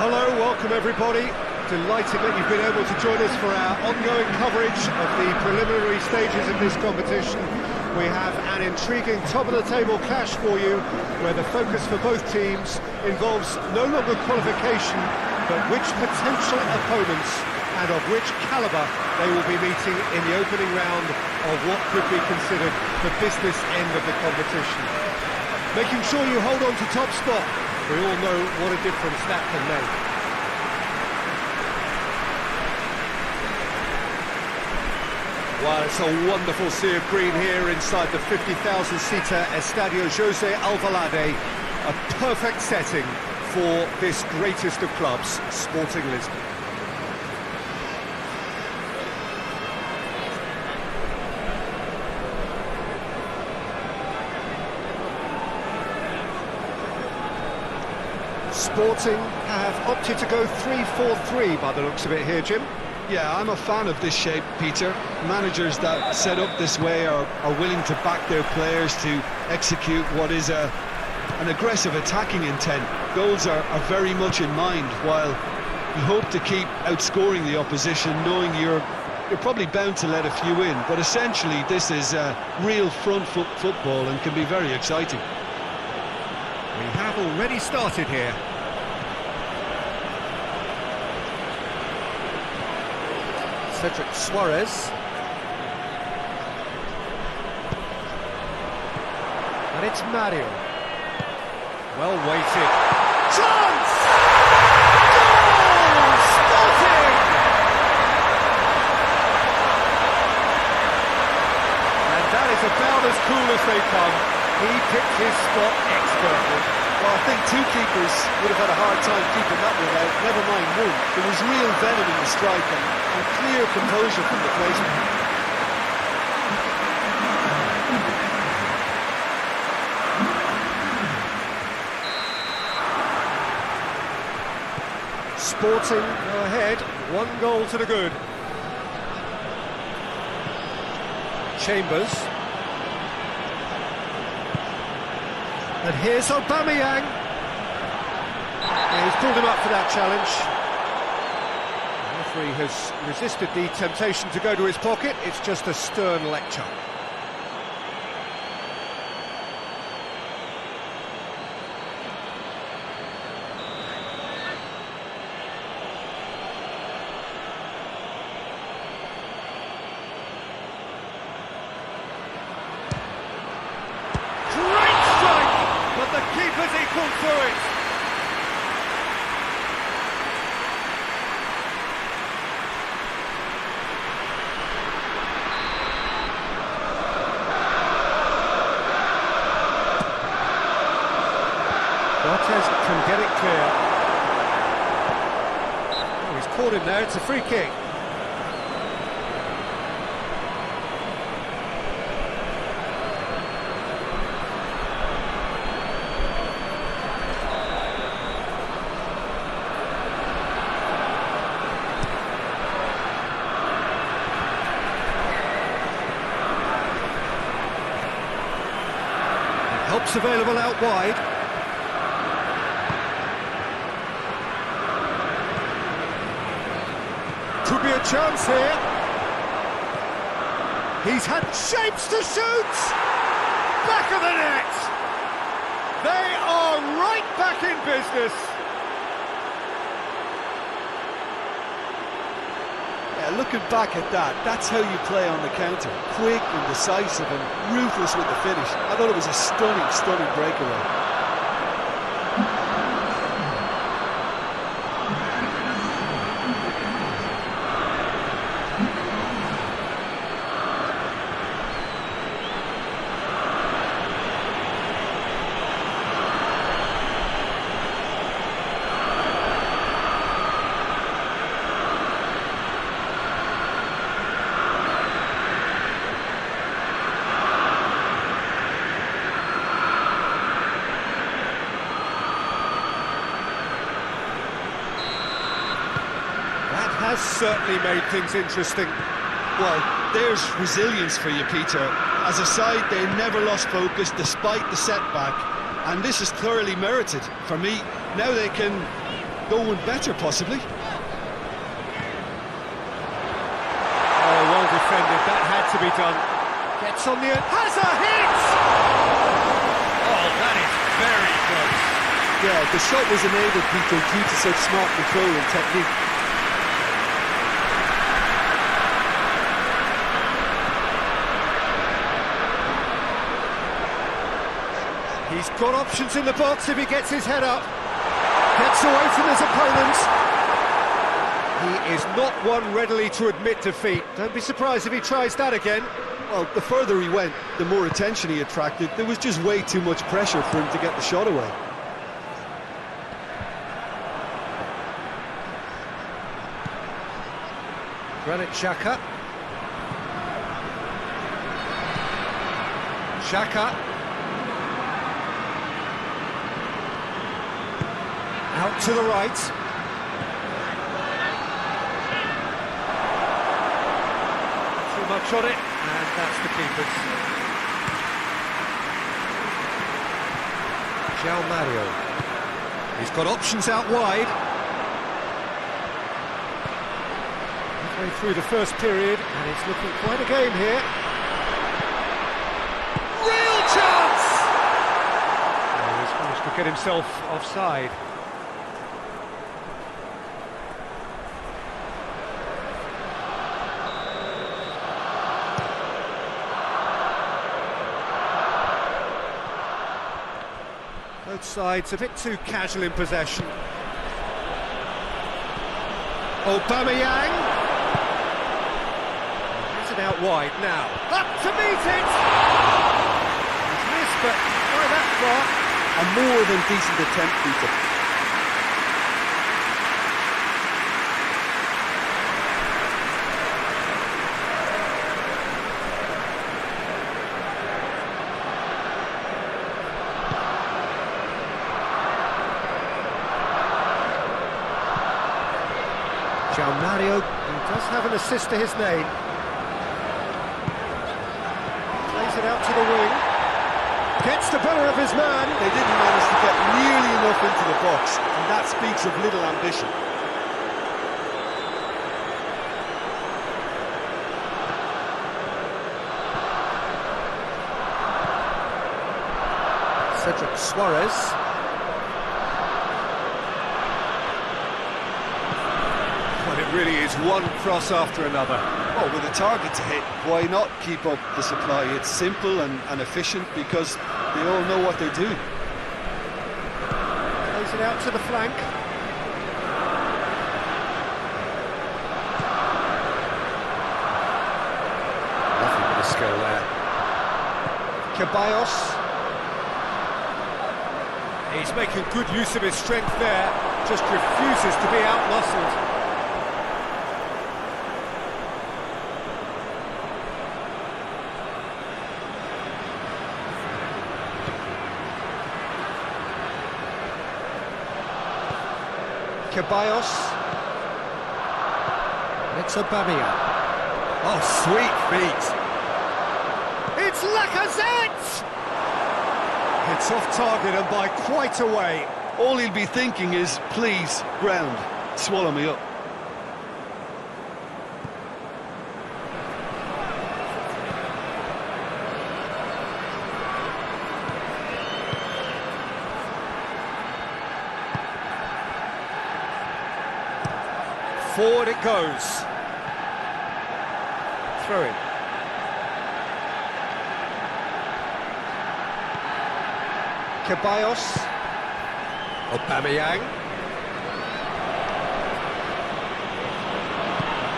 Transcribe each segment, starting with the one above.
Well, hello, welcome everybody. Delighted that you've been able to join us for our ongoing coverage of the preliminary stages of this competition. We have an intriguing top-of-the-table clash for you, where the focus for both teams involves no longer qualification, but which potential opponents and of which calibre they will be meeting in the opening round of what could be considered the business end of the competition. Making sure you hold on to top spot. We all know what a difference that can make. Well, it's a wonderful sea of green here inside the 50,000-seater Estadio José Alvalade. A perfect setting for this greatest of clubs, Sporting Lisbon. Sporting have opted to go 3-4-3 by the looks of it here, Jim. Yeah, I'm a fan of this shape, Peter. Managers that set up this way are willing to back their players to execute what is an aggressive attacking intent. Goals are very much in mind, while you hope to keep outscoring the opposition, knowing you're probably bound to let a few in. But essentially, this is real front foot football and can be very exciting. We have already started here. Cedric Suarez. And it's Mario. Well weighted. Chance! Goal! Sporting! And that is about as cool as they come. He picked his spot expertly. Well, I think two keepers would have had a hard time keeping that one out, never mind one. There was real venom in the strike and clear composure from the placement. Sporting go ahead, 1 goal to the good. Chambers. And here's Aubameyang. Yeah, he's pulled him up for that challenge. The referee has resisted the temptation to go to his pocket. It's just a stern lecture. Keeper's equal to it. Cortez can get it clear. Oh, he's caught him there, it's a free kick. Help's available out wide. Could be a chance here. He's had shapes to shoot! Back of the net! They are right back in business. Yeah, looking back at that, that's how you play on the counter. Quick and decisive and ruthless with the finish. I thought it was a stunning breakaway. Has certainly made things interesting. Well, there's resilience for you, Peter. As a side, they never lost focus despite the setback, and this is thoroughly merited. For me, now they can going better, possibly. Oh, well defended, that had to be done. Gets on the... has a hit! Oh, that is very close. Yeah, the shot was enabled, Peter, due to such smart control and technique. He's got options in the box if he gets his head up. Gets away from his opponent. He is not one readily to admit defeat. Don't be surprised if he tries that again. Well, the further he went, the more attention he attracted. There was just way too much pressure for him to get the shot away. Granit Xhaka. Xhaka. Out to the right. Too much on it, and that's the keeper's. João Mario. He's got options out wide. Halfway through the first period, and it's looking quite a game here. Real chance! Oh, he's managed to get himself offside. Both sides a bit too casual in possession. Aubameyang. Is it out wide now? Up to meet it! He's missed, but why that far? A more than decent attempt, Peter. João Mario, who does have an assist to his name. Plays it out to the wing. Gets the better of his man. They didn't manage to get nearly enough into the box, and that speaks of little ambition. Cedric Suarez. It really is one cross after another. Well, with a target to hit, why not keep up the supply? It's simple and efficient because they all know what they're doing. Plays it out to the flank. Nothing but a skill there. Ceballos. He's making good use of his strength there. Just refuses to be outmuscled. Ceballos. It's Aubameyang. Oh, sweet feet. It's Lacazette! It's off target and by quite a way. All he'll be thinking is, please, ground, swallow me up. Forward it goes. Throw in. Ceballos. Aubameyang.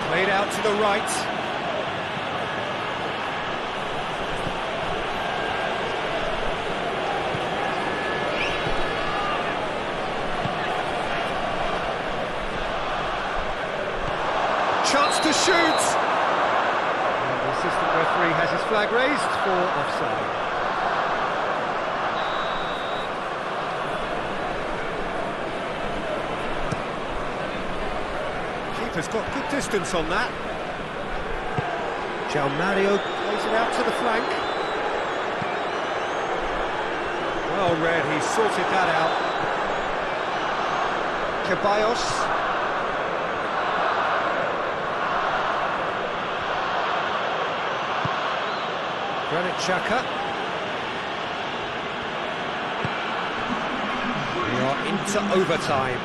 Played out to the right. Chance to shoot! And the assistant referee has his flag raised for offside. Keeper's got good distance on that. João Mario plays it out to the flank. Well read, he sorted that out. Ceballos. Granit Xhaka. We are into overtime.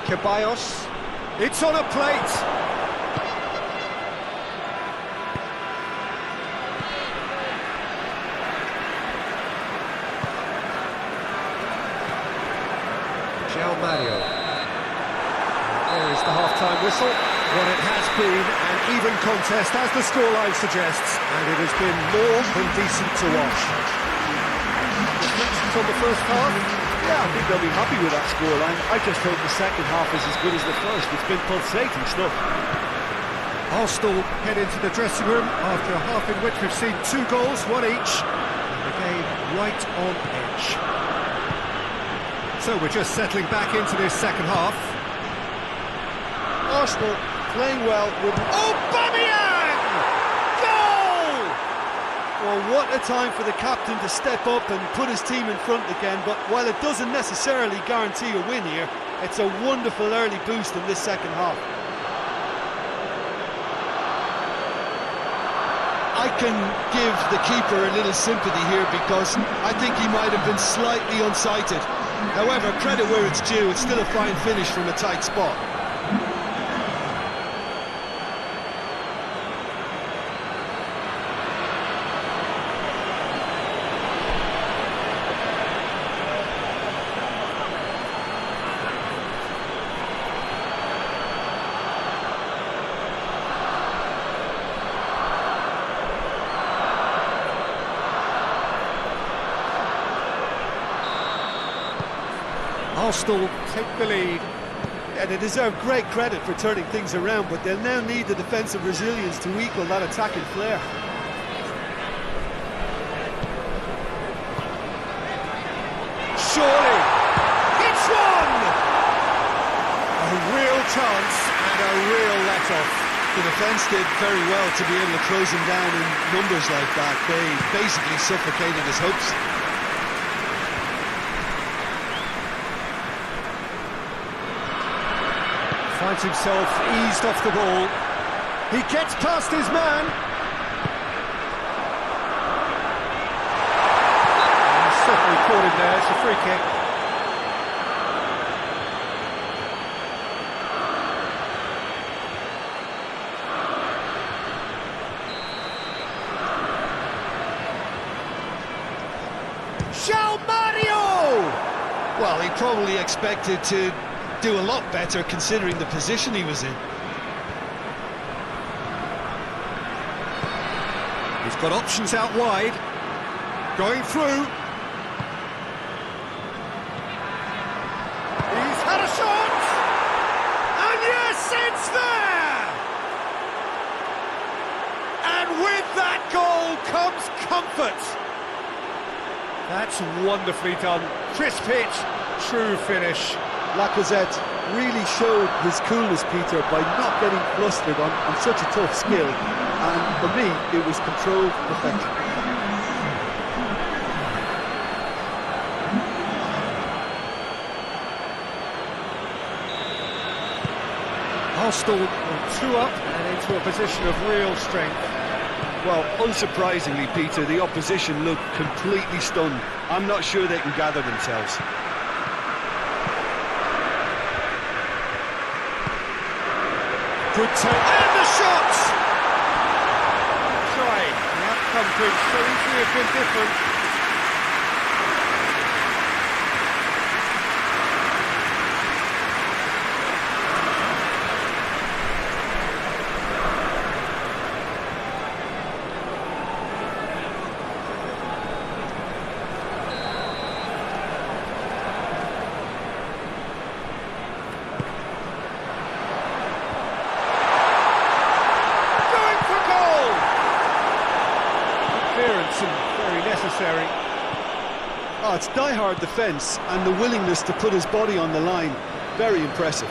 Ceballos. It's on a plate. Mario. There is the half-time whistle. What it has been an even contest, as the scoreline suggests, and it has been more than decent to watch. Reflections on the first half? Yeah, I think they'll be happy with that scoreline. I just hope the second half is as good as the first. It's been pulsating stuff. Arsenal head into the dressing room after a half in which we've seen 2 goals, 1 each, and the game right on edge. So we're just settling back into this second half. Arsenal playing well with Aubameyang! Goal! Well, what a time for the captain to step up and put his team in front again, but while it doesn't necessarily guarantee a win here, it's a wonderful early boost in this second half. I can give the keeper a little sympathy here because I think he might have been slightly unsighted. However, credit where it's due, it's still a fine finish from a tight spot. Arsenal take the lead. Yeah, they deserve great credit for turning things around, but they'll now need the defensive resilience to equal that attacking flair. Surely! It's one! A real chance and a real let-off. The defence did very well to be able to close him down in numbers like that. They basically suffocated his hopes. Finds himself eased off the ball. He gets past his man. He's certainly caught him there. It's a free kick. Mario! Well, he probably expected to do a lot better considering the position he was in. He's got options out wide. Going through. He's had a shot! And yes, it's there! And with that goal comes comfort. That's wonderfully done. Crisp hit, true finish. Lacazette really showed his coolness, Peter, by not getting flustered on such a tough skill. And for me, it was controlled perfection. Arsenal are 2 up and into a position of real strength. Well, unsurprisingly, Peter, the opposition look completely stunned. I'm not sure they can gather themselves. Good take. And the shot! Try. The outcome could so easily have been different. Very necessary. Oh, it's die-hard defence and the willingness to put his body on the line. Very impressive.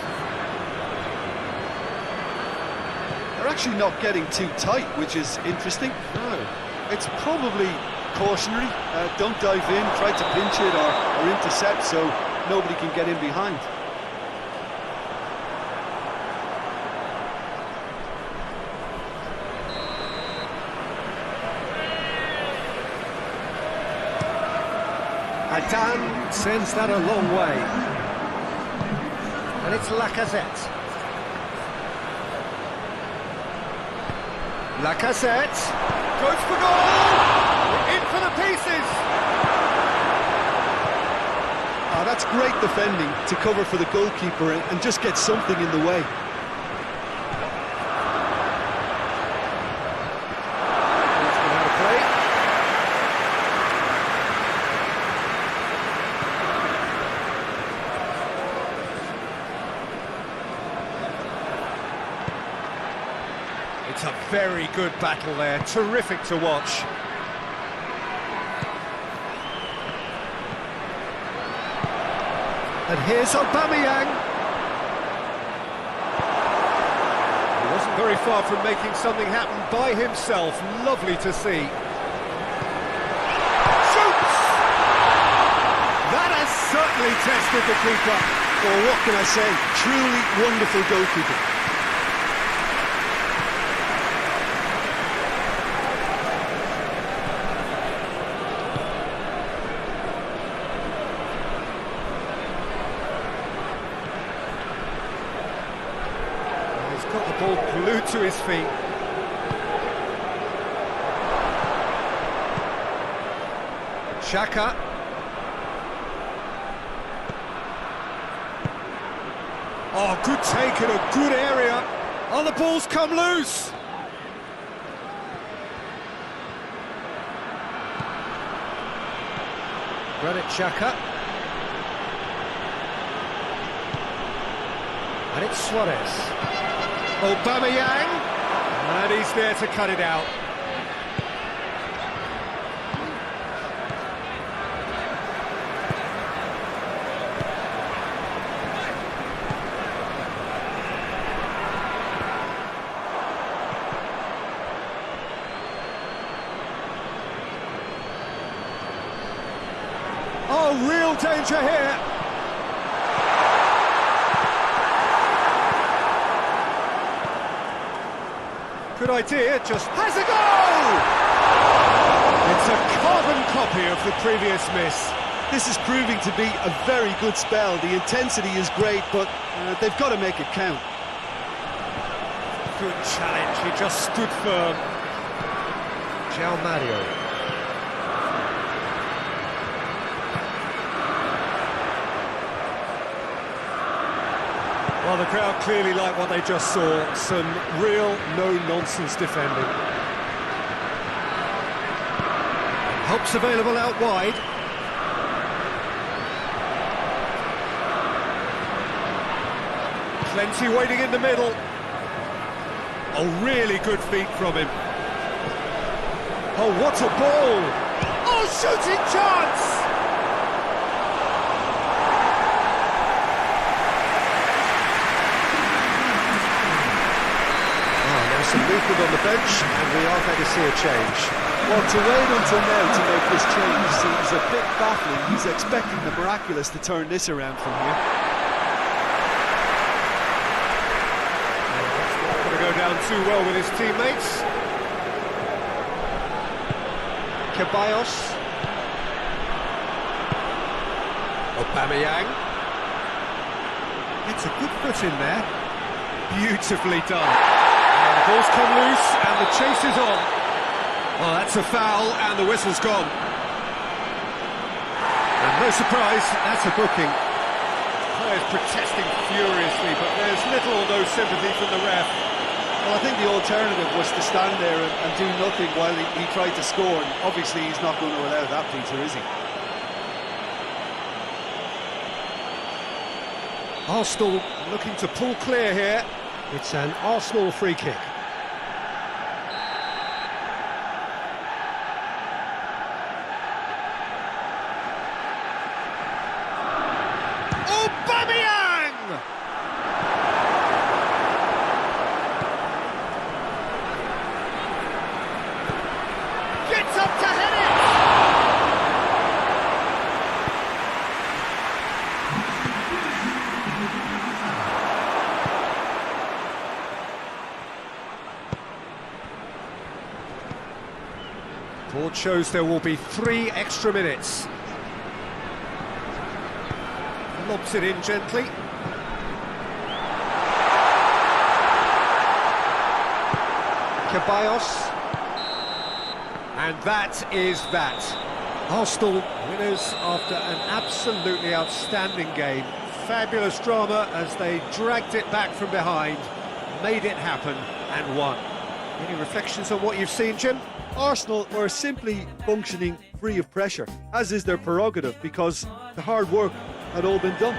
They're actually not getting too tight, which is interesting. No. It's probably cautionary. Don't dive in, try to pinch it or intercept, so nobody can get in behind. Adan sends that a long way. And it's Lacazette. Lacazette goes for goal! In for the pieces! That's great defending to cover for the goalkeeper and just get something in the way. He's been out of play. It's a very good battle there, terrific to watch. And here's Aubameyang. He wasn't very far from making something happen by himself. Lovely to see. Shoots! That has certainly tested the keeper. Well, what can I say? Truly wonderful goalkeeping. Got the ball glued to his feet. Xhaka. Oh, good take in a good area. Oh, the ball's come loose. Granit Xhaka. And it's Suarez. Aubameyang, and he's there to cut it out. Oh, real danger here. Good idea, just has a goal! It's a carbon copy of the previous miss. This is proving to be a very good spell. The intensity is great, but they've got to make it count. Good challenge, he just stood firm. João Mario. Well, the crowd clearly like what they just saw. Some real no-nonsense defending. Help's available out wide. Plenty waiting in the middle. Oh, really good feet from him. Oh, what a ball! Oh, shooting chance! Some movement on the bench, and we are going to see a change. Well, to wait until now to make this change seems a bit baffling. He's expecting the miraculous to turn this around from here. It's not going to go down too well with his teammates. Ceballos. Aubameyang. It's a good foot in there. Beautifully done. The ball's come loose and the chase is on. Oh, that's a foul and the whistle's gone. And no surprise, that's a booking. Players protesting furiously, but there's little or no sympathy from the ref. Well, I think the alternative was to stand there and do nothing while he tried to score. And obviously, he's not going to allow that, Peter, is he? Arsenal looking to pull clear here. It's an Arsenal free kick. Aubameyang! Gets up to head it! Board shows there will be 3 extra minutes. Lobs it in gently. Ceballos. And that is that. Arsenal winners after an absolutely outstanding game. Fabulous drama as they dragged it back from behind, made it happen and won. Any reflections on what you've seen, Jim? Arsenal were simply functioning free of pressure, as is their prerogative, because the hard work had all been done.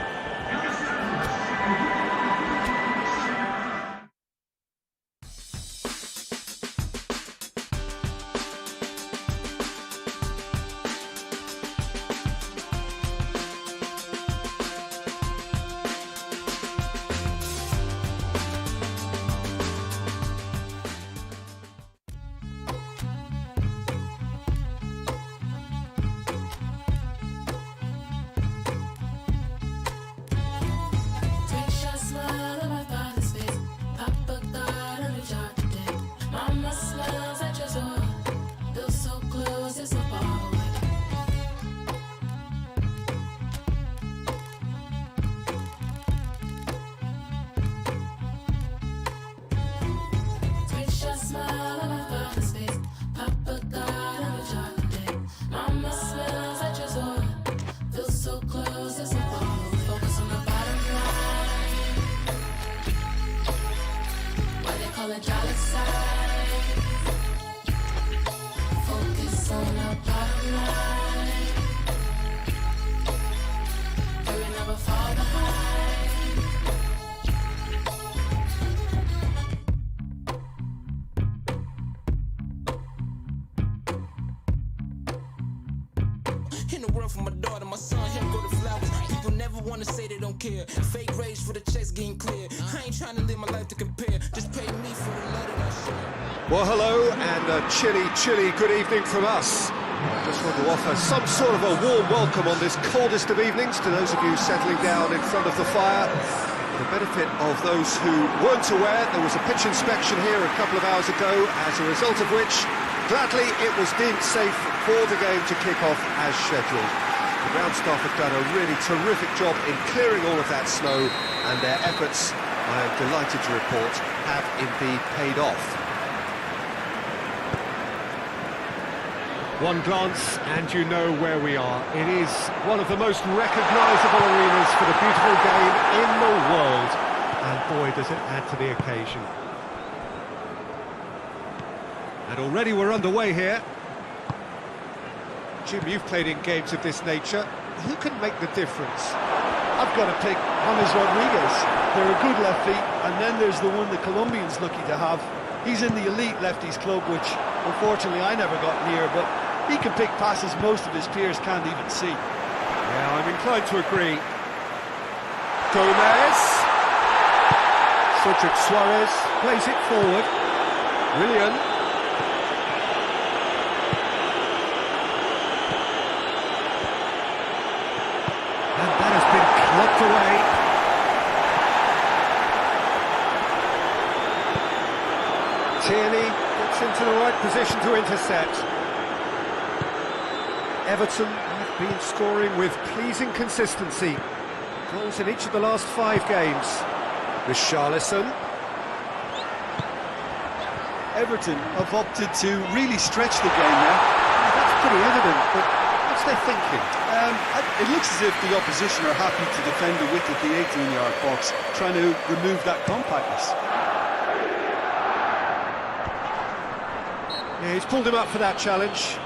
In the world for my daughter, my son, him go to flowers. People never wanna say they don't care. Fake rage for the checks getting clear. I ain't trying to live my life to compare. Just pay me for the love that I share. Well, hello, and a chilly good evening from us. Just want to offer some sort of a warm welcome on this coldest of evenings to those of you settling down in front of the fire. For the benefit of those who weren't aware, there was a pitch inspection here a couple of hours ago, as a result of which, gladly, it was deemed safe for the game to kick off as scheduled. The ground staff have done a really terrific job in clearing all of that snow, and their efforts, I am delighted to report, have indeed paid off. One glance and you know where we are. It is one of the most recognisable arenas for the beautiful game in the world. And boy, does it add to the occasion. And already we're underway here. Jim, you've played in games of this nature. Who can make the difference? I've got to pick James Rodriguez. They're a good lefty, and then there's the one the Colombian's lucky to have. He's in the elite lefties club, which unfortunately I never got near, but he can pick passes most of his peers can't even see. Yeah, I'm inclined to agree. Gomez. Cedric Suarez plays it forward. Willian. And that has been clubbed away. Tierney gets into the right position to intercept. Everton have been scoring with pleasing consistency. Goals in each of the last 5 games. Richarlison. Everton have opted to really stretch the game now. That's pretty evident, but what's their thinking? It looks as if the opposition are happy to defend the width of the 18-yard box, trying to remove that compactness. Yeah, he's pulled him up for that challenge.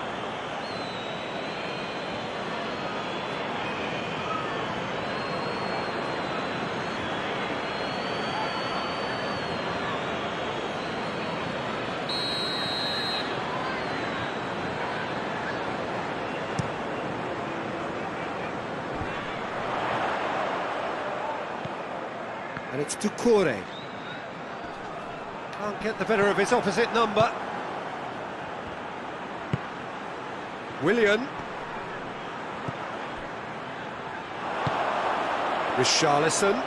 And it's Doucouré. Can't get the better of his opposite number. Willian. Richarlison.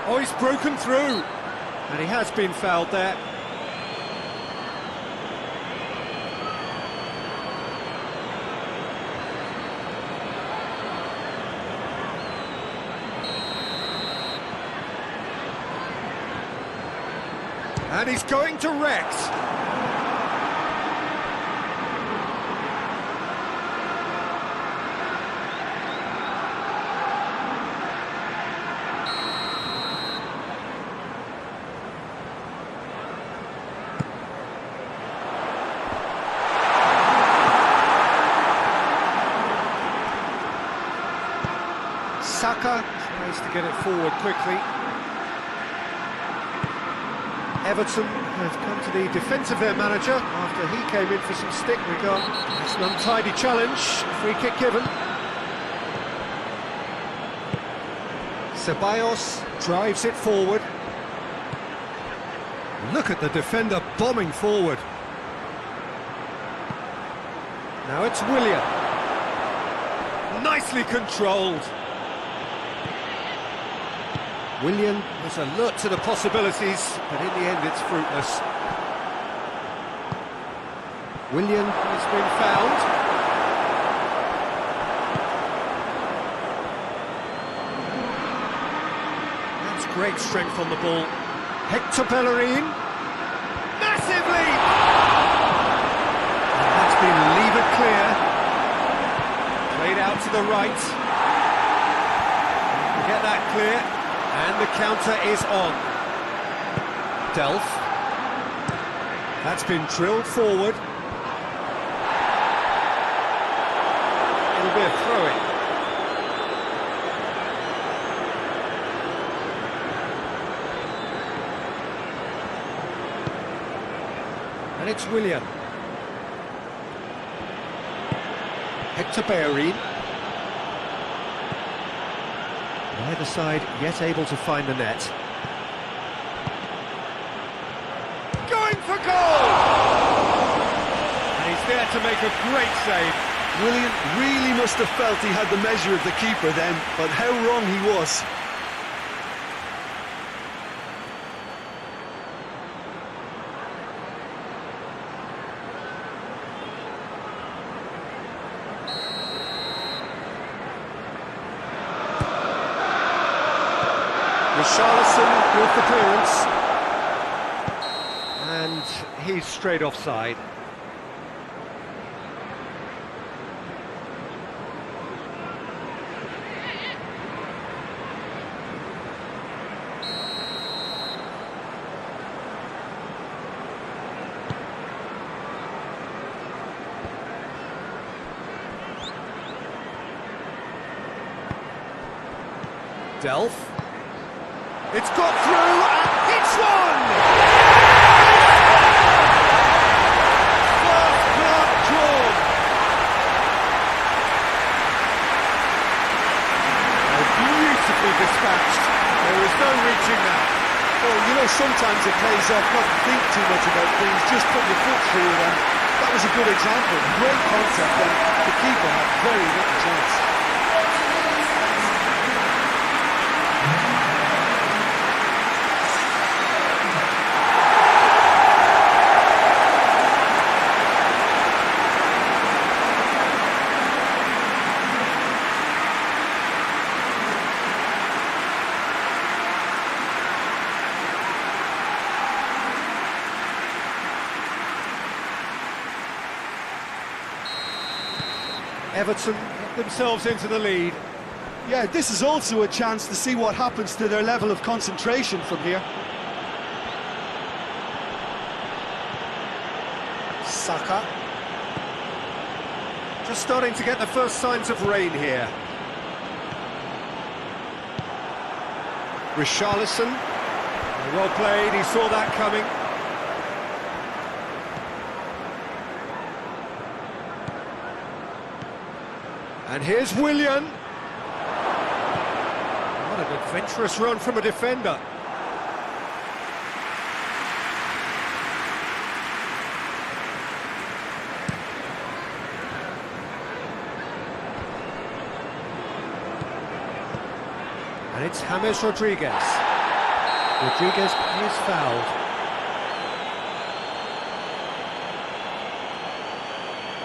Oh, he's broken through. And he has been fouled there. And he's going direct. Saka tries to get it forward quickly. Everton have come to the defence of their manager after he came in for some stick. It's an untidy challenge, free kick given. Ceballos drives it forward. Look at the defender bombing forward. Now it's Willian. Nicely controlled. Willian was alert to the possibilities, but in the end it's fruitless. Willian has been found. That's great strength on the ball. Hector Bellerin. Massive leap! And that's been levered clear. Played out to the right. Get that clear. And the counter is on. Delph. That's been drilled forward. It'll be a throw-in. And it's Willian. Hector Bellerin. Neither side yet able to find the net. Going for goal! And he's there to make a great save. Willian really must have felt he had the measure of the keeper then, but how wrong he was. Richarlison with the clearance, and he's straight offside. Delph. It's got through and it's one! First blood drawn. Oh, beautifully dispatched. There was no reaching that. Well, you know, sometimes it pays off not to think too much about things, just put your foot through them. That was a good example. Great concept, and the keeper had very little chance. Everton get themselves into the lead. Yeah, this is also a chance to see what happens to their level of concentration from here. Saka. Just starting to get the first signs of rain here. Richarlison. Well played, he saw that coming. And here's Willian. What an adventurous run from a defender. And it's James Rodriguez. Rodriguez is fouled.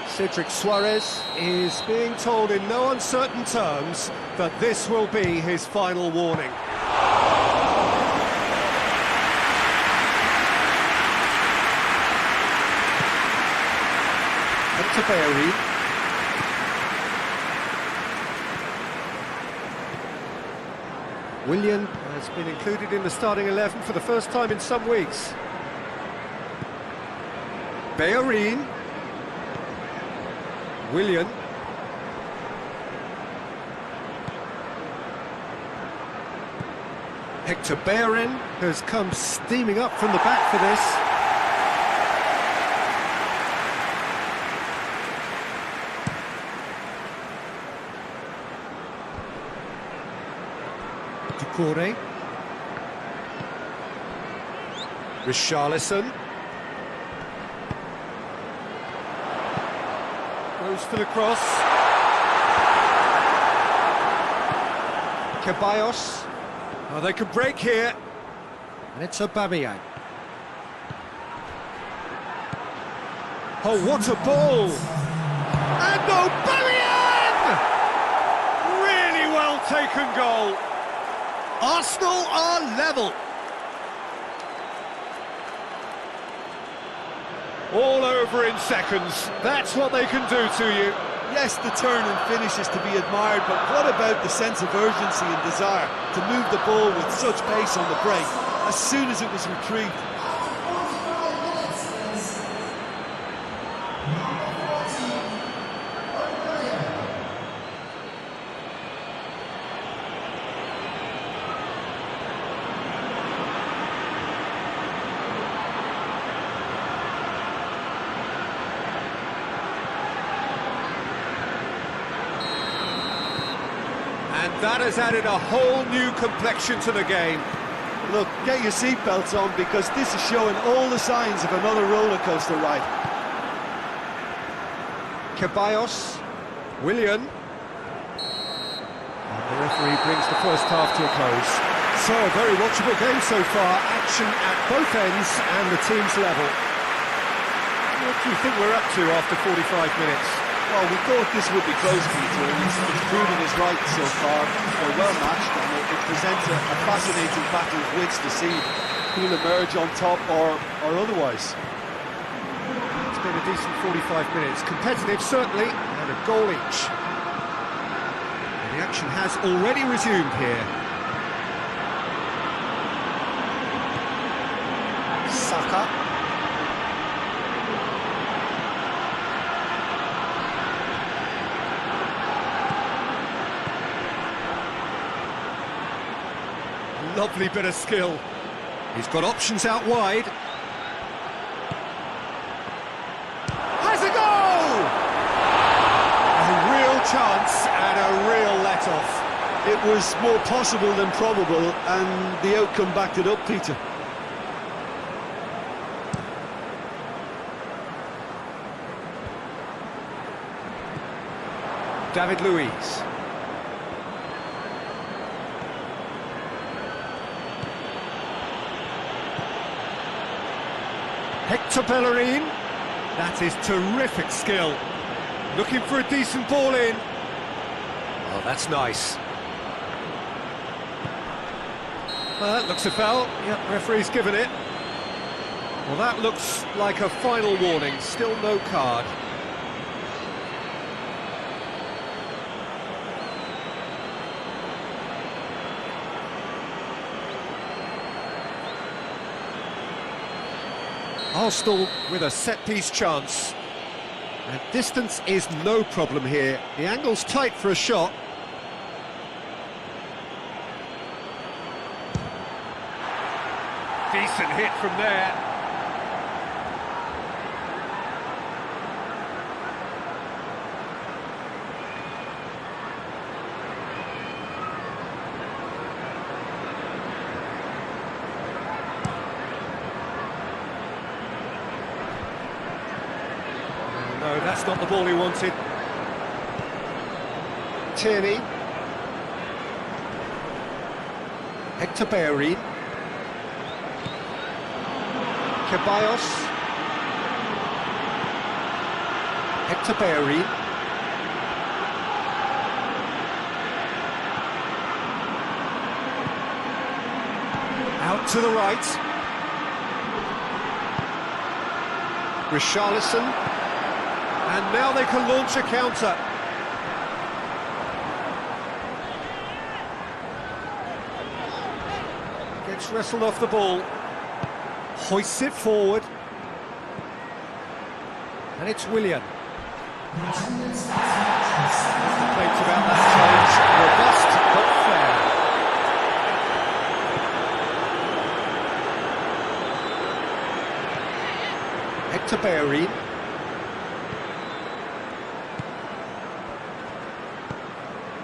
Cedric Suarez is being told in no uncertain terms that this will be his final warning. Hector Bellerin. Willian has been included in the starting 11 for the first time in some weeks. Bellerin. Willian. Hector Bellerin has come steaming up from the back for this. Ducouré. Richarlison. Goes for the cross. Ceballos. Oh, they could break here. And it's Aubameyang. Oh, what a ball! And Aubameyang! Really well taken goal. Arsenal are level. All over in seconds. That's what they can do to you. Yes, the turn and finish is to be admired, but what about the sense of urgency and desire to move the ball with such pace on the break as soon as it was retrieved? And that has added a whole new complexion to the game. Look, get your seatbelts on because this is showing all the signs of another roller coaster ride. Ceballos. Willian. And the referee brings the first half to a close. So, a very watchable game so far. Action at both ends and the team's level. What do you think we're up to after 45 minutes? Well, we thought this would be close, Peter, and it's proven us right so far. They're well matched, and it presents a fascinating battle of wits to see who'll emerge on top or otherwise. It's been a decent 45 minutes. Competitive, certainly, and a goal each. And the action has already resumed here. Saka. Lovely bit of skill. He's got options out wide. Has a goal! A real chance and a real let-off. It was more possible than probable, and the outcome backed it up, Peter. David Luiz. Hector Bellerin. That is terrific skill. Looking for a decent ball in. Oh, that's nice. Well, that looks a foul. Yep, referee's given it. Well, that looks like a final warning. Still no card. Arsenal with a set-piece chance. And distance is no problem here. The angle's tight for a shot. Decent hit from there. No, that's not the ball he wanted. Tierney. Hector Bellerin. Ceballos. Hector Bellerin. Out to the right. Richarlison. And now they can launch a counter. Gets wrestled off the ball. Hoists it forward. And it's Willian. Complaints about that change. Robust but fair. Hector Bellerin.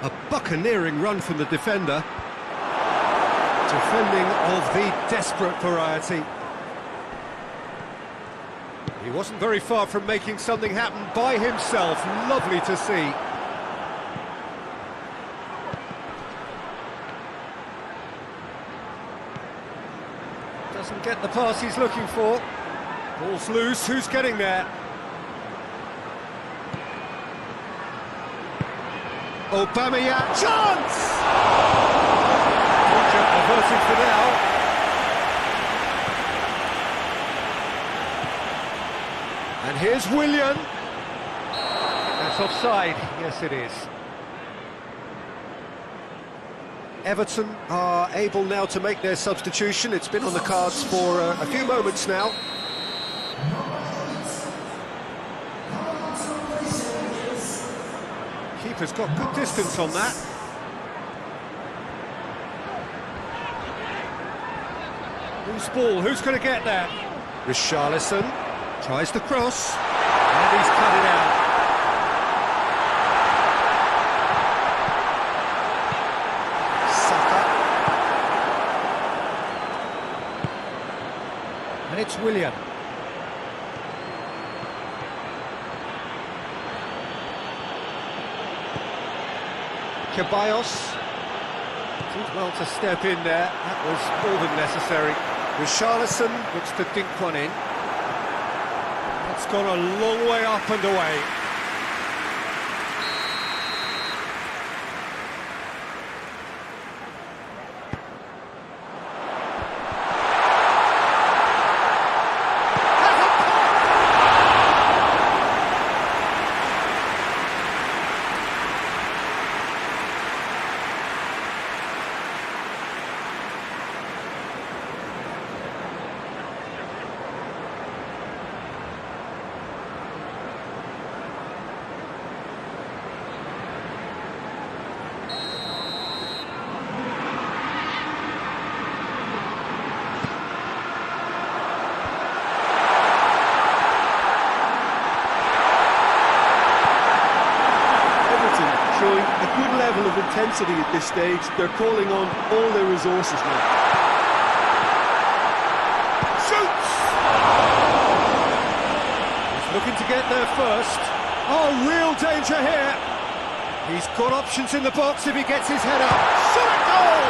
A buccaneering run from the defender. Defending of the desperate variety. He wasn't very far from making something happen by himself. Lovely to see. Doesn't get the pass he's looking for. Ball's loose, who's getting there? Aubameyang, chance! Averted for now. And here's Willian. That's offside. Yes, it is. Everton are able now to make their substitution. It's been on the cards for a few moments now. Keeper's got good distance on that. Who's ball? Who's going to get there? Richarlison tries the cross, and he's cut it out. Saka. And it's Willian. Ceballos did well to step in there. That was more than necessary. Richarlison looks to dink one in. It's gone a long way up and away. Showing a good level of intensity at this stage. They're calling on all their resources now. Shoots! He's looking to get there first. Oh, real danger here. He's got options in the box if he gets his head up. Shot at goal!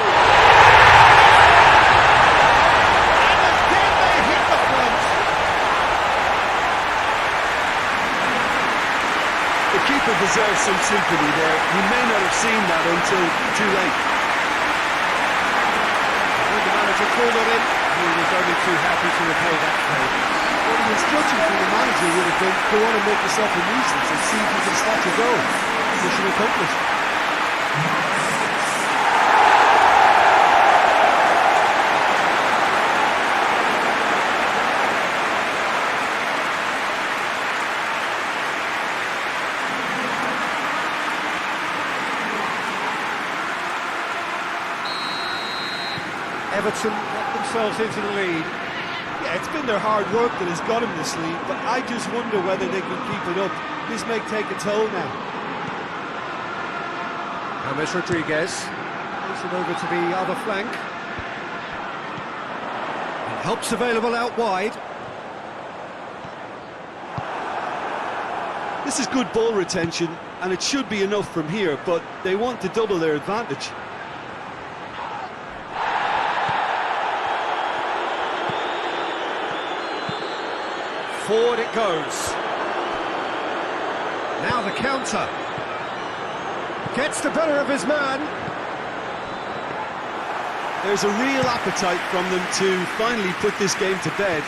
And again they hit the front. The keeper deserves some sympathy there. He may not have seen that until too late. When the manager called on him, he was only too happy to repay that favour. Well, the instruction from the manager would have been, go on and make yourself a nuisance and see if you can snatch a goal. Mission accomplished. Everton got themselves into the lead. Yeah, it's been their hard work that has got them this lead, but I just wonder whether they can keep it up. This may take a toll now. James Rodriguez takes it over to the other flank. And help's available out wide. This is good ball retention, and it should be enough from here, but they want to double their advantage. Forward it goes. Now the counter. Gets the better of his man. There's a real appetite from them to finally put this game to bed,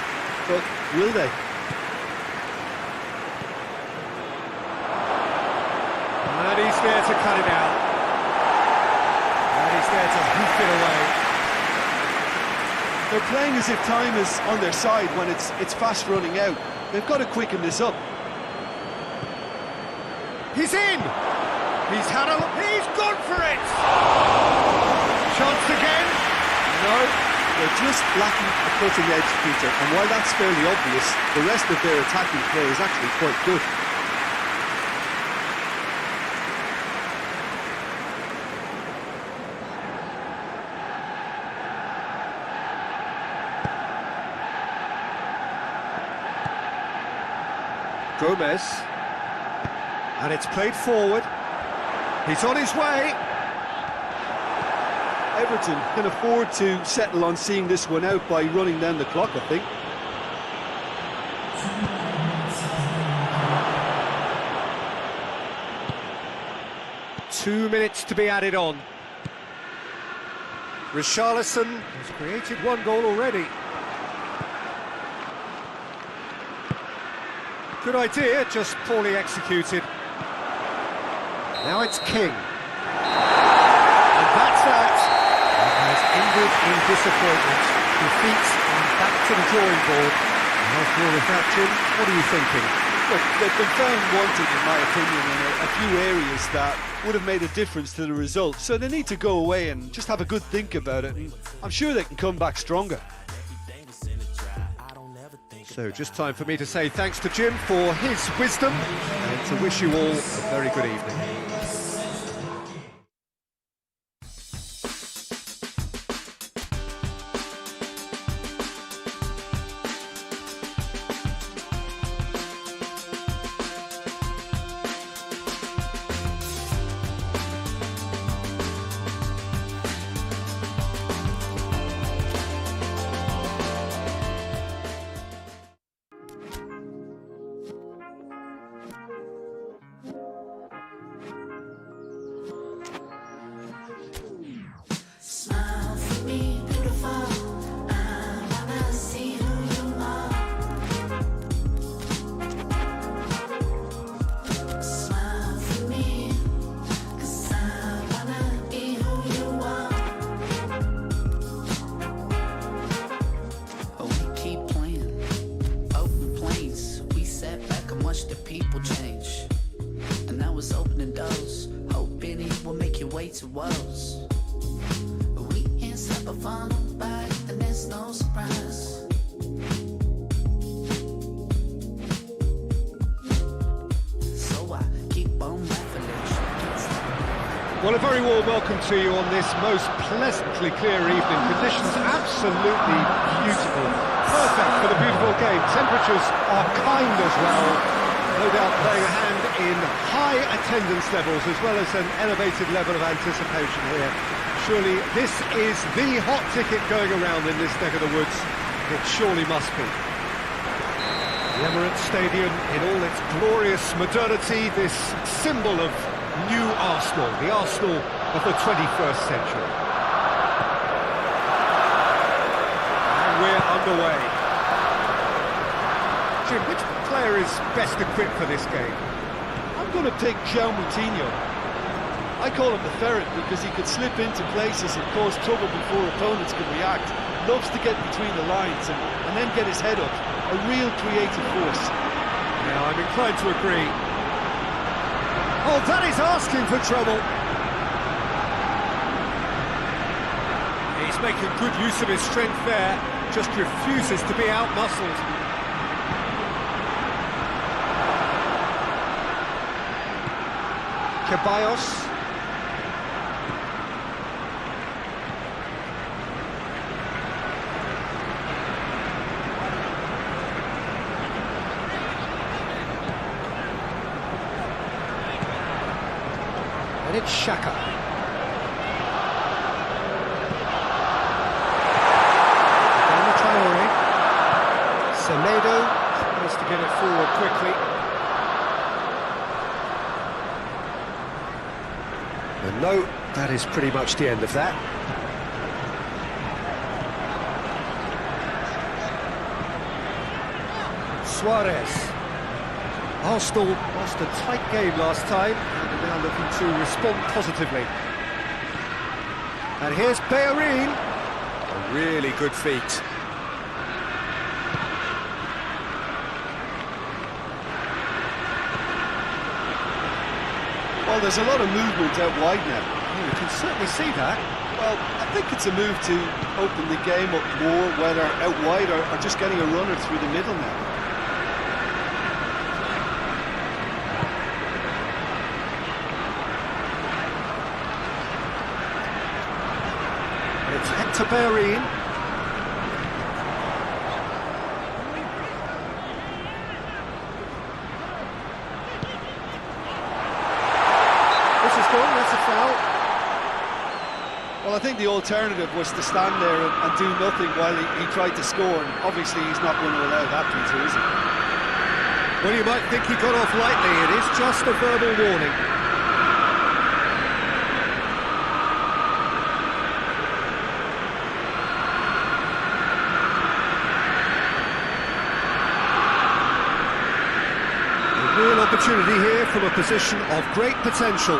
but will they? there to cut it out. And he's there to hoof it away. They're playing as if time is on their side when it's fast running out. They've got to quicken this up. He's in! He's gone for it! Chance again? No, they're just lacking a cutting edge, Peter, and while that's fairly obvious, the rest of their attacking play is actually quite good. Gomez, and it's played forward. He's on his way. Everton can afford to settle on seeing this one out by running down the clock, I think. Two minutes to be added on. Richarlison has created one goal already. Good idea, just poorly executed. Now it's King. And that's that. It has ended in disappointment. Defeat and back to the drawing board. And after all of that, Jim, what are you thinking? Look, they've been found wanting, in my opinion, in a few areas that would have made a difference to the result. So they need to go away and just have a good think about it. And I'm sure they can come back stronger. So just time for me to say thanks to Jim for his wisdom and to wish you all a very good evening. The people change, and I was opening doors, hoping it will make your way to us. But we can't stop a fun by, and there's no surprise. So I keep on laughing at you. Well, a very warm welcome to you on this most pleasantly clear evening. Conditions absolutely beautiful. Perfect for the beautiful game. Temperatures are kind as well. No doubt playing a hand in high attendance levels as well as an elevated level of anticipation here. Surely this is the hot ticket going around in this neck of the woods. It surely must be. The Emirates Stadium in all its glorious modernity, this symbol of new Arsenal, the Arsenal of the 21st century. And we're underway. Jim, which player is best equipped for this game? I'm going to pick João Moutinho. I call him the ferret because he could slip into places and cause trouble before opponents can react. Loves to get between the lines and then get his head up. A real creative force. Now, I'm inclined to agree. Oh, that is asking for trouble. He's making good use of his strength there. Just refuses to be out-muscled. Ceballos. And it's Xhaka. Down the Traore. Semedo tries to get it forward quickly. And no, that is pretty much the end of that. Suarez. Arsenal lost a tight game last time, and are now looking to respond positively. And here's Bellerin. A really good feat. Well, there's a lot of movement out wide now. Yeah, we can certainly see that. Well, I think it's a move to open the game up more, whether out wide or just getting a runner through the middle now. It's Hector Bellerin. This is gone, that's a foul. Well, I think the alternative was to stand there and do nothing while he tried to score, and obviously he's not going to allow that, Peter, is he? Well, you might think he got off lightly. It is just a verbal warning. Real opportunity here from a position of great potential.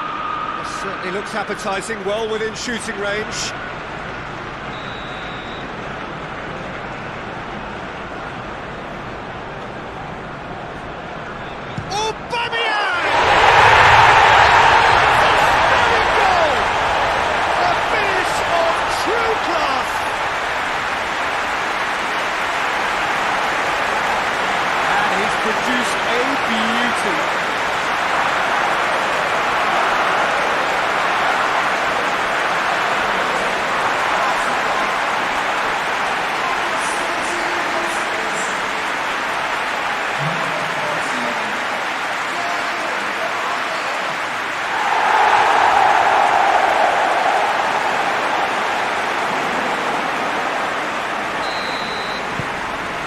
This certainly looks appetising, well within shooting range. Aubameyang! Stunning goal! A finish of true class! And he's produced a beauty.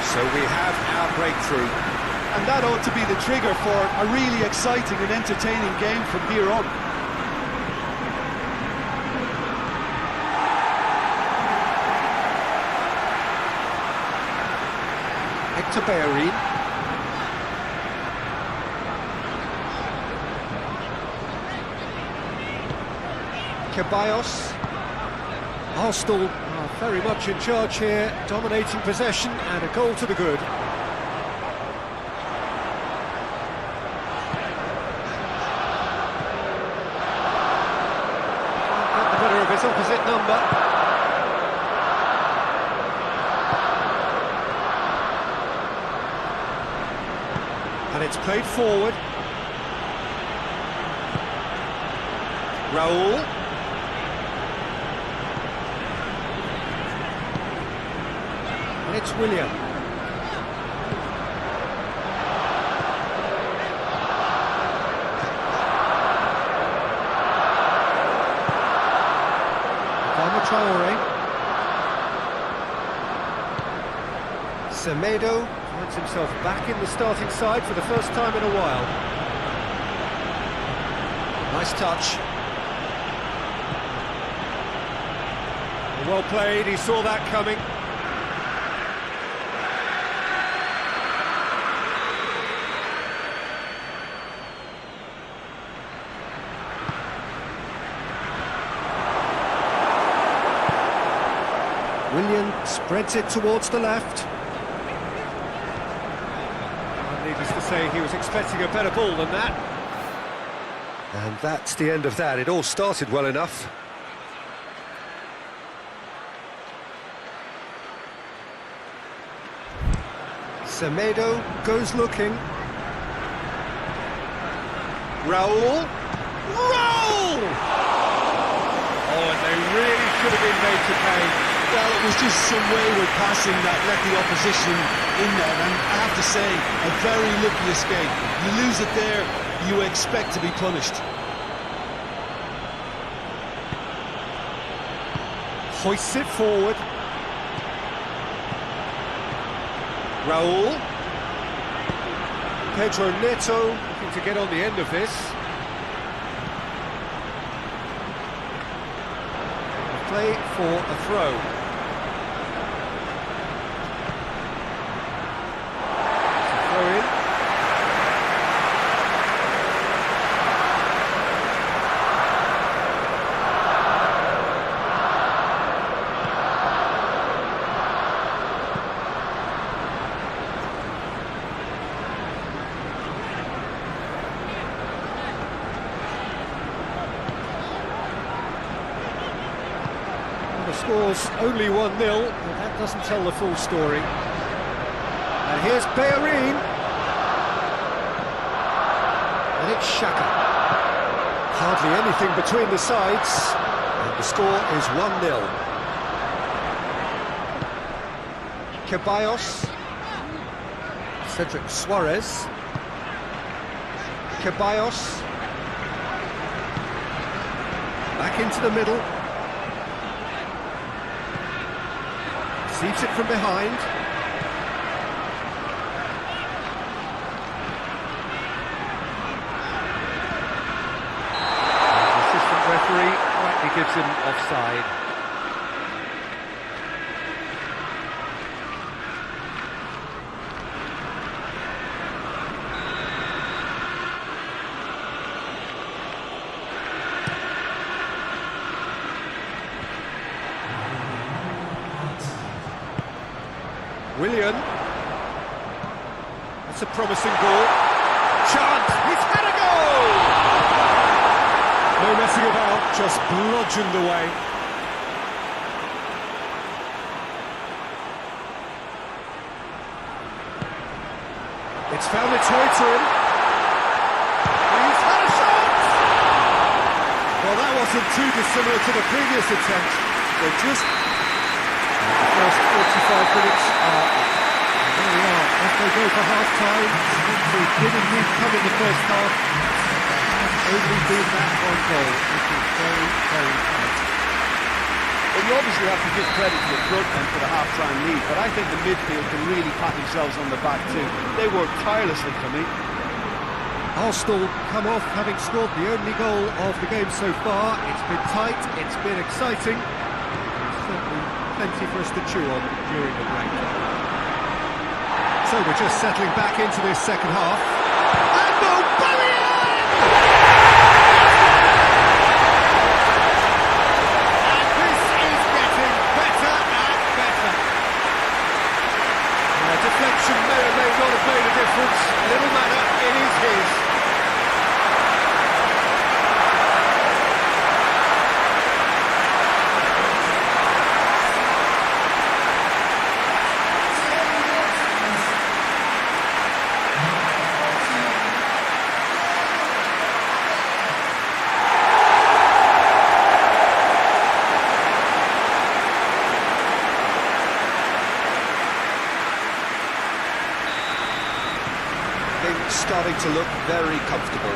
So we have our breakthrough. And that ought to be the trigger for a really exciting and entertaining game from here on. Hector Bellerin. Ceballos. Arsenal are very much in charge here, dominating possession and a goal to the good. Got the better of his opposite number. And it's played forward. Raul. And it's William. Traore. Semedo finds himself back in the starting side for the first time in a while. Nice touch. Well played, he saw that coming. William spreads it towards the left. And needless to say, he was expecting a better ball than that. And that's the end of that. It all started well enough. Semedo goes looking. Raul. Raul! Oh, and they really should have been made to pay. Well, it was just some wayward passing that let the opposition in there, and I have to say, a very lucky escape. You lose it there, you expect to be punished. Hoists it forward. Raul. Pedro Neto looking to get on the end of this. Play for a throw. score's only 1-0, but that doesn't tell the full story. And here's Bellerin. And it's Xhaka. Hardly anything between the sides. And the score is 1-0. Ceballos. Cedric Suarez. Ceballos. Back into the middle. Sees it from behind. The assistant referee rightly gives him offside. Willian. That's a promising ball. Chance! He's had a goal! No messing about, just bludgeoned away. It's found its way to him. He's had a shot! Well, that wasn't too dissimilar to the previous attempt. They're just... The first 45 minutes are... There we are, off they go for half-time. It did indeed come in the first half. Only been that one goal, which is very, very tight. Well, you obviously have to give credit to the front men for the half-time lead, but I think the midfield can really pat themselves on the back too. They work tirelessly for me. Arsenal come off having scored the only goal of the game so far. It's been tight, it's been exciting. There's certainly plenty for us to chew on during the break. So we're just settling back into this second half. And aubameyang! And this is getting better and better. A deflection may or may not have made a difference. Little matter, it is his. Starting to look very comfortable.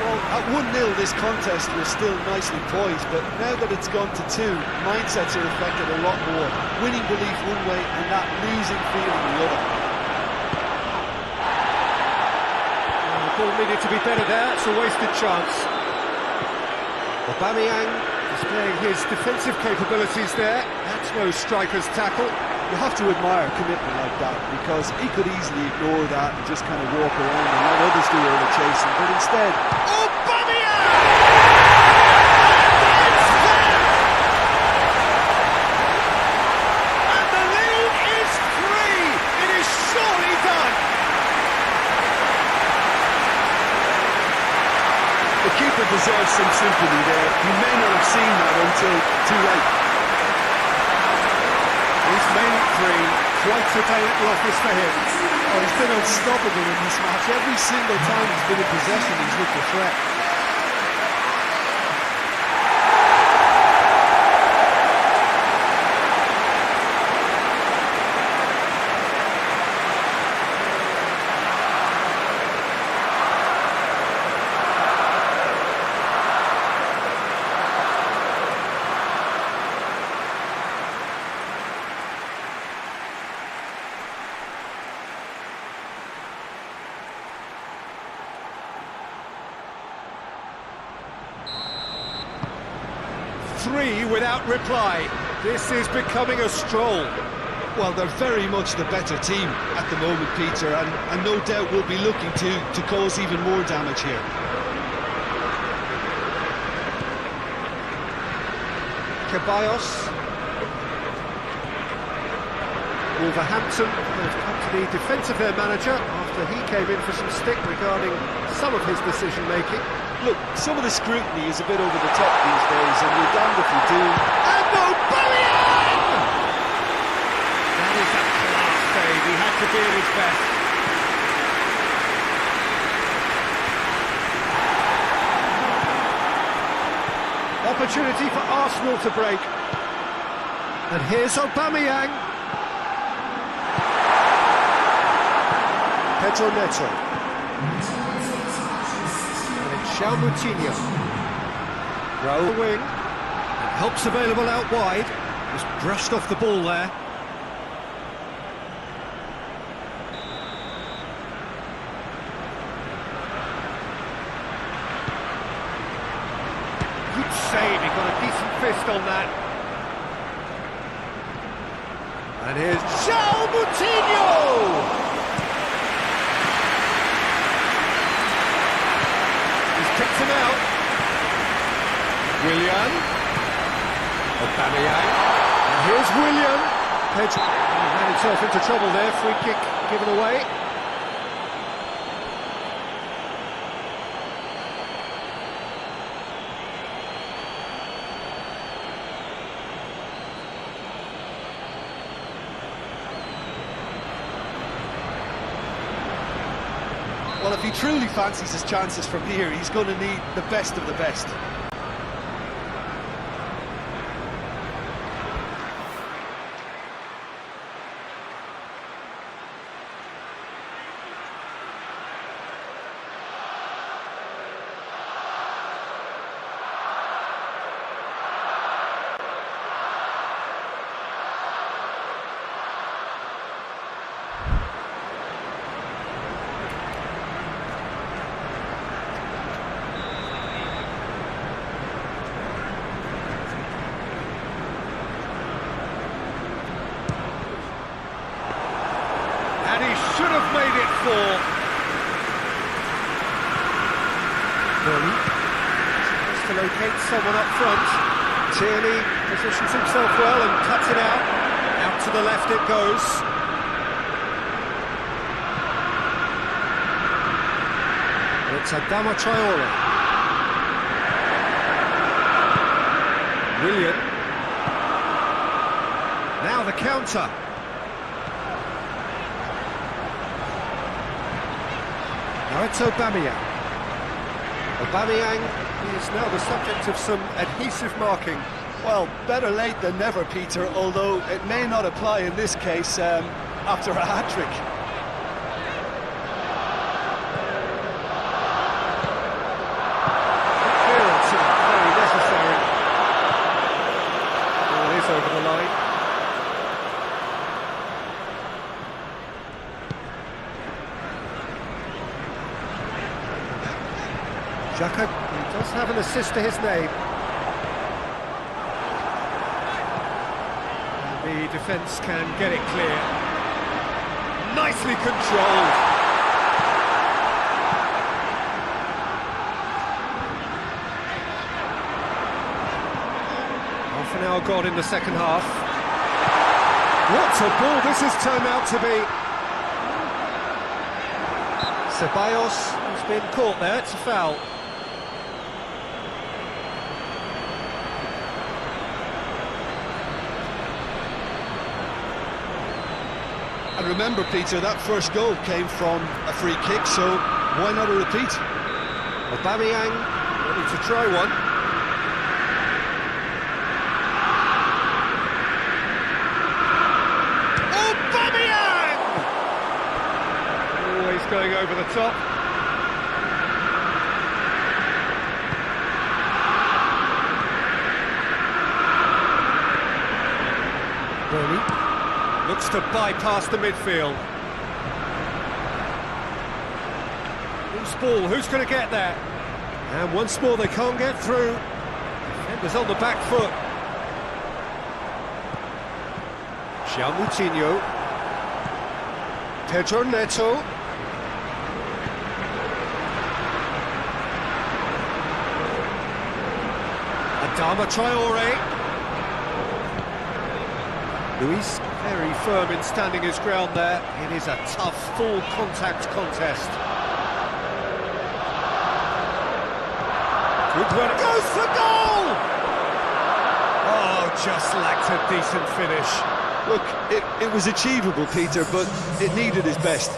Well, at 1-0 this contest was still nicely poised, but now that it's gone to 2, mindsets are affected a lot more. Winning belief one way and that losing feeling the other. The ball needed to be better there, it's a wasted chance. Aubameyang displaying his defensive capabilities there. That's no striker's tackle. You have to admire commitment like that, because he could easily ignore that and just kind of walk around and let others do all the chasing, but instead... Aubameyang! And the lead is 3! It is surely done! The keeper deserves some sympathy there. He may not have seen that until too late. He's made it 3, quite a day at the office for him. Oh, he's been unstoppable in this match. Every single time he's been in possession, he's looked a threat. Three without reply. This is becoming a stroll. Well, they're very much the better team at the moment, Peter, and no doubt will be looking to cause even more damage here. Ceballos. Wolverhampton have come to the defence of their manager after he came in for some stick regarding some of his decision-making. Look, some of the scrutiny is a bit over the top these days, and you're damned if you do. And Aubameyang! opportunity for Arsenal to break. And here's Aubameyang. Pedro Neto. And it's Moutinho. Throw wing. And help's available out wide. Just brushed off the ball there. Good save, he got a decent fist on that. And here's Moutinho! He's kicked him out. Willian. Aubameyang. And here's Willian. Pedro ran himself into trouble there. Free kick given away. Well, if he truly fancies his chances from here, he's going to need the best of the best. And he should have made it 4. Burley has to locate someone up front. Tierney positions himself well and cuts it out. Out to the left it goes. It's Adama Traore. Willian. Now the counter. Now it's Aubameyang. Aubameyang is now the subject of some adhesive marking. Well, better late than never, Peter, although it may not apply in this case after a hat-trick. Clearance is very necessary. Ball is over the line. Xhaka, he does have an assist to his name. And the defence can get it clear. Nicely controlled. Half an hour gone in the second half. What a ball this has turned out to be. Ceballos has been caught there, it's a foul. And remember, Peter, that first goal came from a free kick, so why not a repeat? Aubameyang ready to try one. Aubameyang! Always going over the top. Burley looks to bypass the midfield. Loose ball, who's going to get there? And once more they can't get through. Defenders on the back foot. Moutinho. Pedro Neto. Adama Traore. Luis very firm in standing his ground there. It is a tough, full contact contest. Good run, it goes for goal! Oh, just lacked a decent finish. Look, it was achievable, Peter, but it needed his best.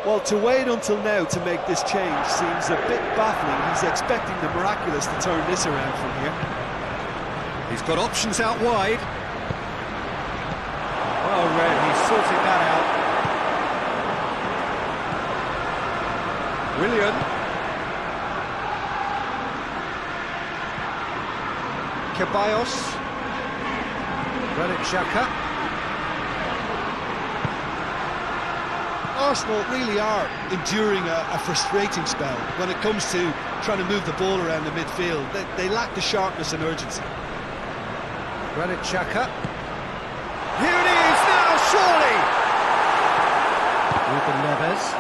Well, to wait until now to make this change seems a bit baffling. He's expecting the miraculous to turn this around from here. He's got options out wide. Well read, he's sorting that out. Willian. Ceballos. Granit Xhaka. Arsenal really are enduring a frustrating spell when it comes to trying to move the ball around the midfield. They lack the sharpness and urgency. Granit Xhaka. Here it is now, surely! Ruben Neves.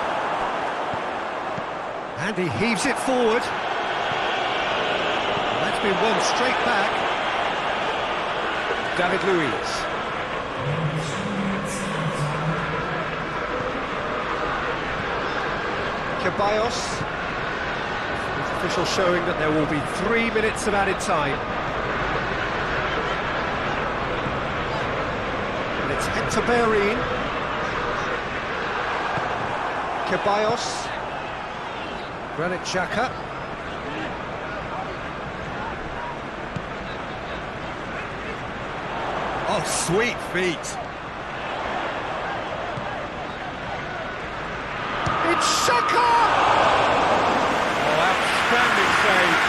And he heaves it forward. And that's been won straight back. David Luiz. Ceballos. With official showing that there will be 3 minutes of added time. And it's Hector Bellerin. Ceballos. Granit Xhaka. Oh, sweet feet. It's Xhaka! Oh, outstanding save.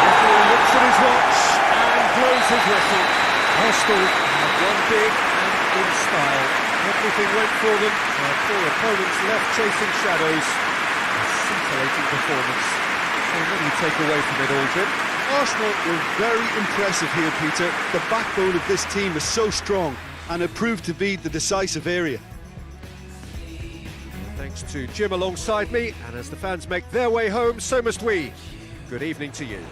Referee looks at his watch and blows his whistle. Arsenal have won big and in style. Everything went for them. Their poor opponents left chasing shadows. A scintillating performance. So what do you take away from it all, Jim? Arsenal were very impressive here, Peter. The backbone of this team is so strong, and it proved to be the decisive area. Thanks to Jim alongside me, and as the fans make their way home, so must we. Good evening to you.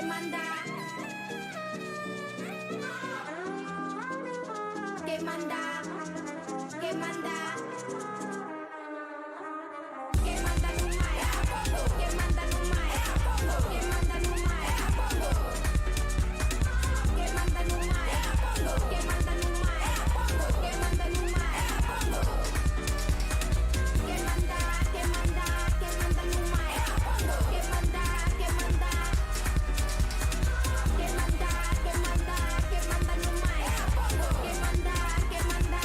que manda, que manda, que manda, que manda no mai, que manda no mai, que manda no mai, que manda no mai, que manda no mai, que manda no mai, que manda, que manda, que manda no mai, que manda, que manda, que manda, que manda, que manda no mai, que manda, que manda.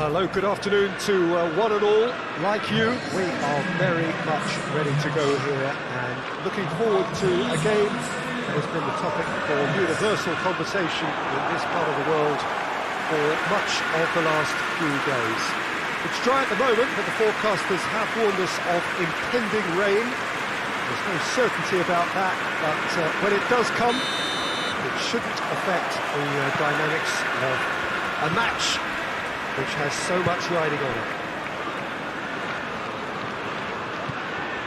Well, hello, good afternoon to one and all. Like you, we are very much ready to go here and looking forward to a game that has been the topic for universal conversation in this part of the world for much of the last few days. It's dry at the moment, but the forecasters have warned us of impending rain. There's no certainty about that, but when it does come, it shouldn't affect the dynamics of a match which has so much riding on it.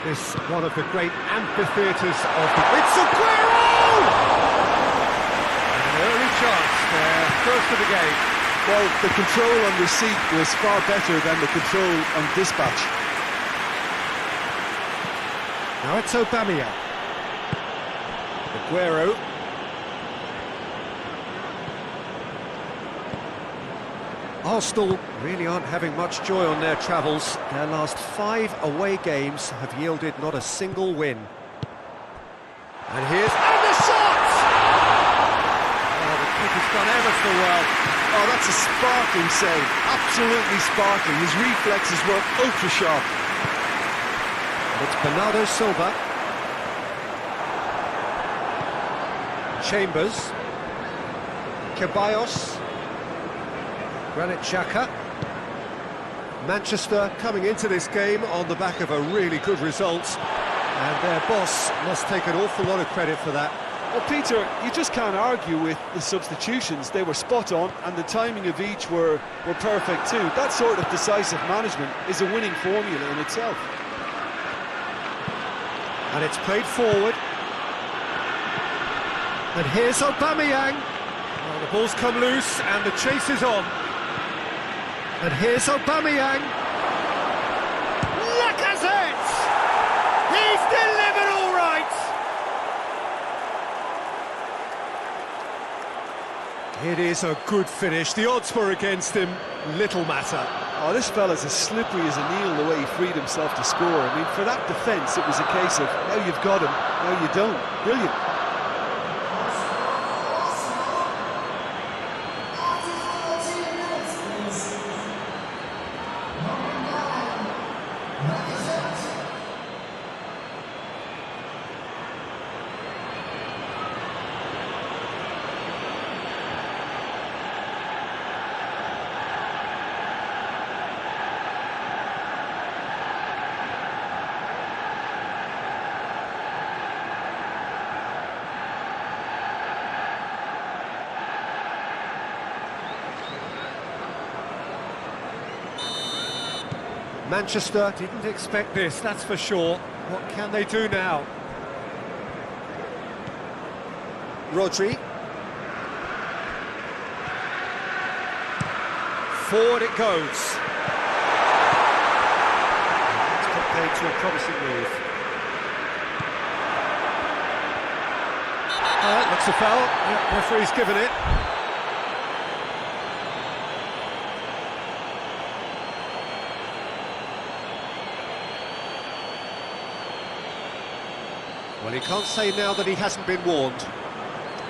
This one of the great amphitheatres of the... It's Aguero! An early chance there, first of the game. Well, the control on receipt was far better than the control on dispatch. Now it's Aubameyang. Aguero. Arsenal really aren't having much joy on their travels. Their last 5 away games have yielded not a single win. And here's... And the shot! Oh, the keeper's done ever so well. Oh, that's a sparkling save. Absolutely sparkling. His reflexes were ultra sharp. And it's Bernardo Silva. Chambers. Ceballos. Granit Xhaka. Manchester coming into this game on the back of a really good result, and their boss must take an awful lot of credit for that. Well, Peter, you just can't argue with the substitutions. They were spot on, and the timing of each were perfect too. That sort of decisive management is a winning formula in itself. And it's played forward. And here's Aubameyang. Well, the ball's come loose, and the chase is on. And here's Aubameyang. Lacazette! He's delivered all right! It is a good finish. The odds were against him. Little matter. Oh, this fella's as slippery as a needle the way he freed himself to score. I mean, for that defence, it was a case of, now you've got him, now you don't. Brilliant. Manchester didn't expect this, that's for sure. What can they do now? Rodri. Forward it goes. It's got paid to a promising move. Looks a foul. Yep, referee's given it. Well, he can't say now that he hasn't been warned.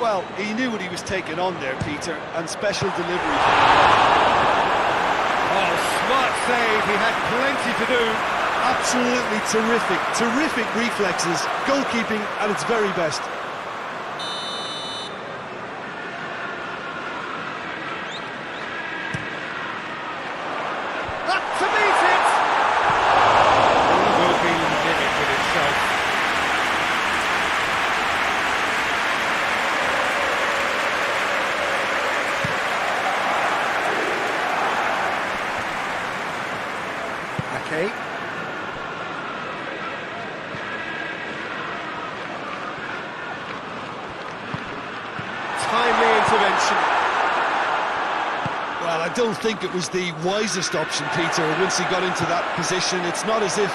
Well, he knew what he was taking on there, Peter, and special delivery. Oh, smart save, he had plenty to do. Absolutely terrific reflexes, goalkeeping at its very best. Up to meet it! It will be limit with itself. Okay. Timely intervention. Well, I don't think it was the wisest option, Peter, once he got into that position. It's not as if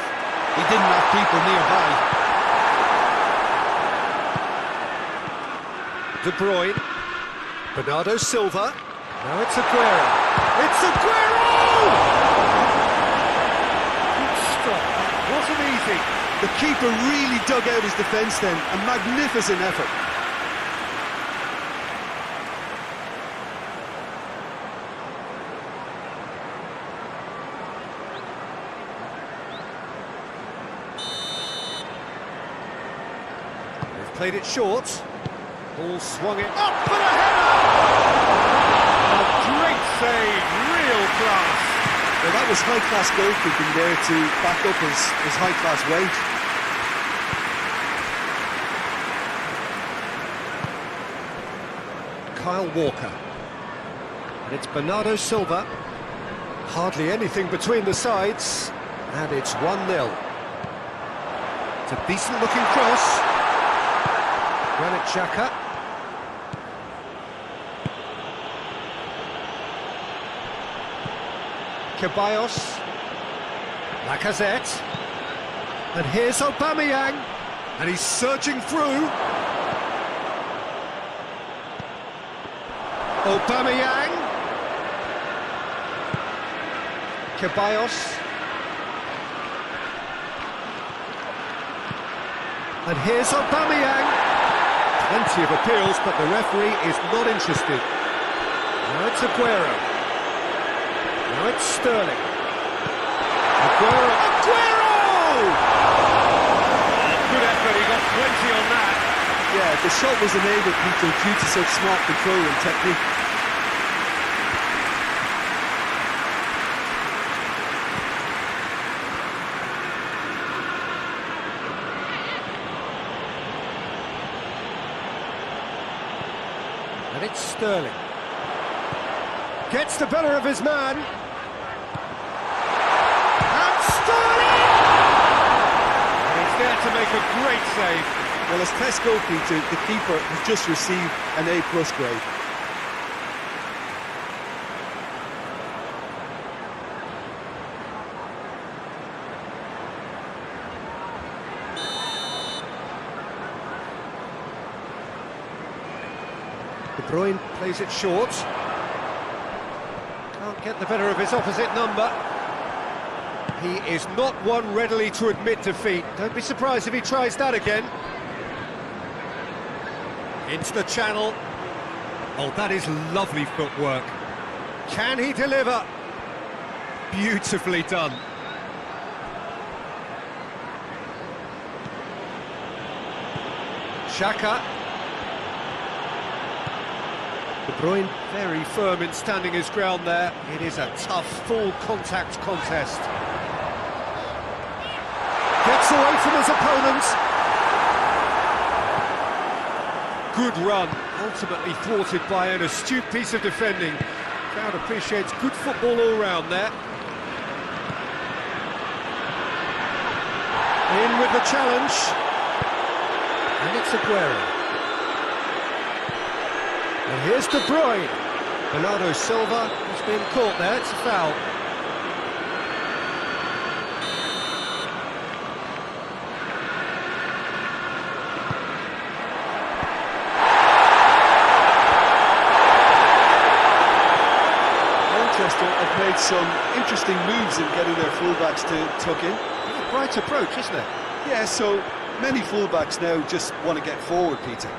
he didn't have people nearby. De Bruyne. Bernardo Silva. Now it's Aguero. It's Aguero! Good stop. That wasn't easy. The keeper really dug out his defence then. A magnificent effort. Played it short. Ball swung it up and a header! A great save, real class. Well, that was high-class goalkeeping there to back up his high-class weight. Kyle Walker. And it's Bernardo Silva. Hardly anything between the sides. And it's 1-0. It's a decent-looking cross. Granit Xhaka. Ceballos. Lacazette. And here's Aubameyang. And he's surging through. Aubameyang. Ceballos. And here's Aubameyang. Plenty of appeals, but the referee is not interested. Now it's Aguero. Now it's Sterling. Aguero. Good effort, he got plenty on that. Yeah, the shot was enabled, Peter, due to such smart control and technique. And it's Sterling. Gets the better of his man. And Sterling! And he's there to make a great save. Well, as test goalkeeper, the keeper has just received an A+ grade. De Bruyne plays it short. Can't get the better of his opposite number. He is not one readily to admit defeat. Don't be surprised if he tries that again. Into the channel. Oh, that is lovely footwork. Can he deliver? Beautifully done. Xhaka. De Bruyne very firm in standing his ground there. It is a tough, full contact contest. Gets away from his opponent. Good run, ultimately thwarted by an astute piece of defending. Crowd appreciates good football all round there. In with the challenge. And it's Aguero. And here's De Bruyne. Bernardo Silva has been caught there, it's a foul. Manchester have made some interesting moves in getting their fullbacks to tuck in. A bright approach, isn't it? Yeah, so many fullbacks now just want to get forward, Peter.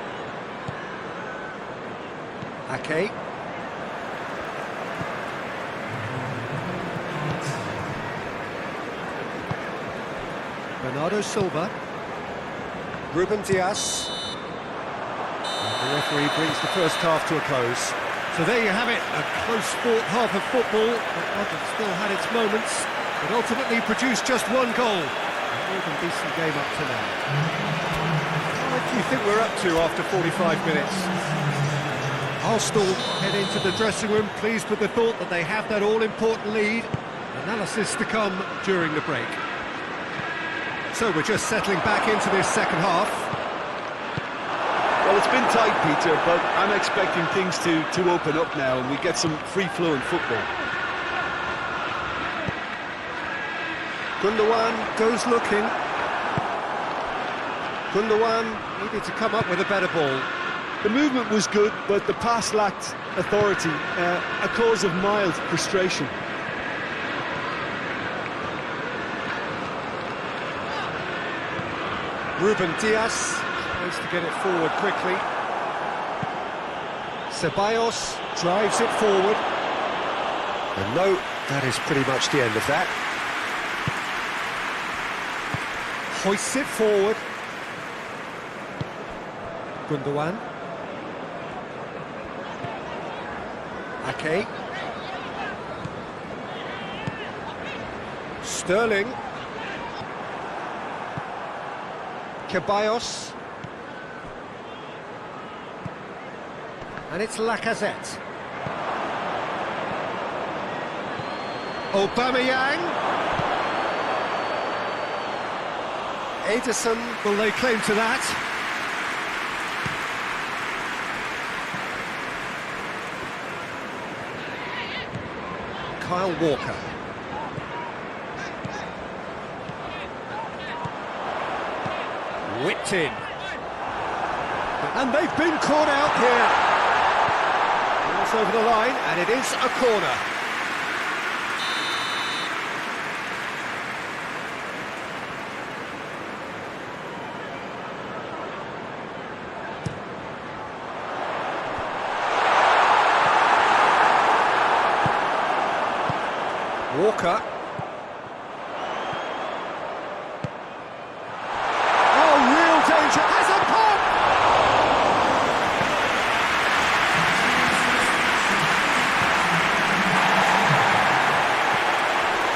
Ake. Bernardo Silva. Ruben Dias. And the referee brings the first half to a close. So there you have it, a close-fought half of football. But London still had its moments, but ultimately produced just one goal. A more than decent game up to now. What do you think we're up to after 45 minutes? Arsenal head into the dressing room pleased with the thought that they have that all-important lead. Analysis to come during the break. So we're just settling back into this second half. Well, it's been tight, Peter, but I'm expecting things to open up now and we get some free-flowing football. Gundogan goes looking. Gundogan needed to come up with a better ball. The movement was good, but the pass lacked authority, a cause of mild frustration. Ruben Dias tries to get it forward quickly. Ceballos drives it forward. And no, that is pretty much the end of that. Hoists it forward. Gundogan. Ake. Sterling. Ceballos. And it's Lacazette. Aubameyang. Ederson will lay claim to that. Kyle Walker. Whipped in. And they've been caught out here. It's over the line, and it is a corner. Walker. Oh, real danger. Has a pop!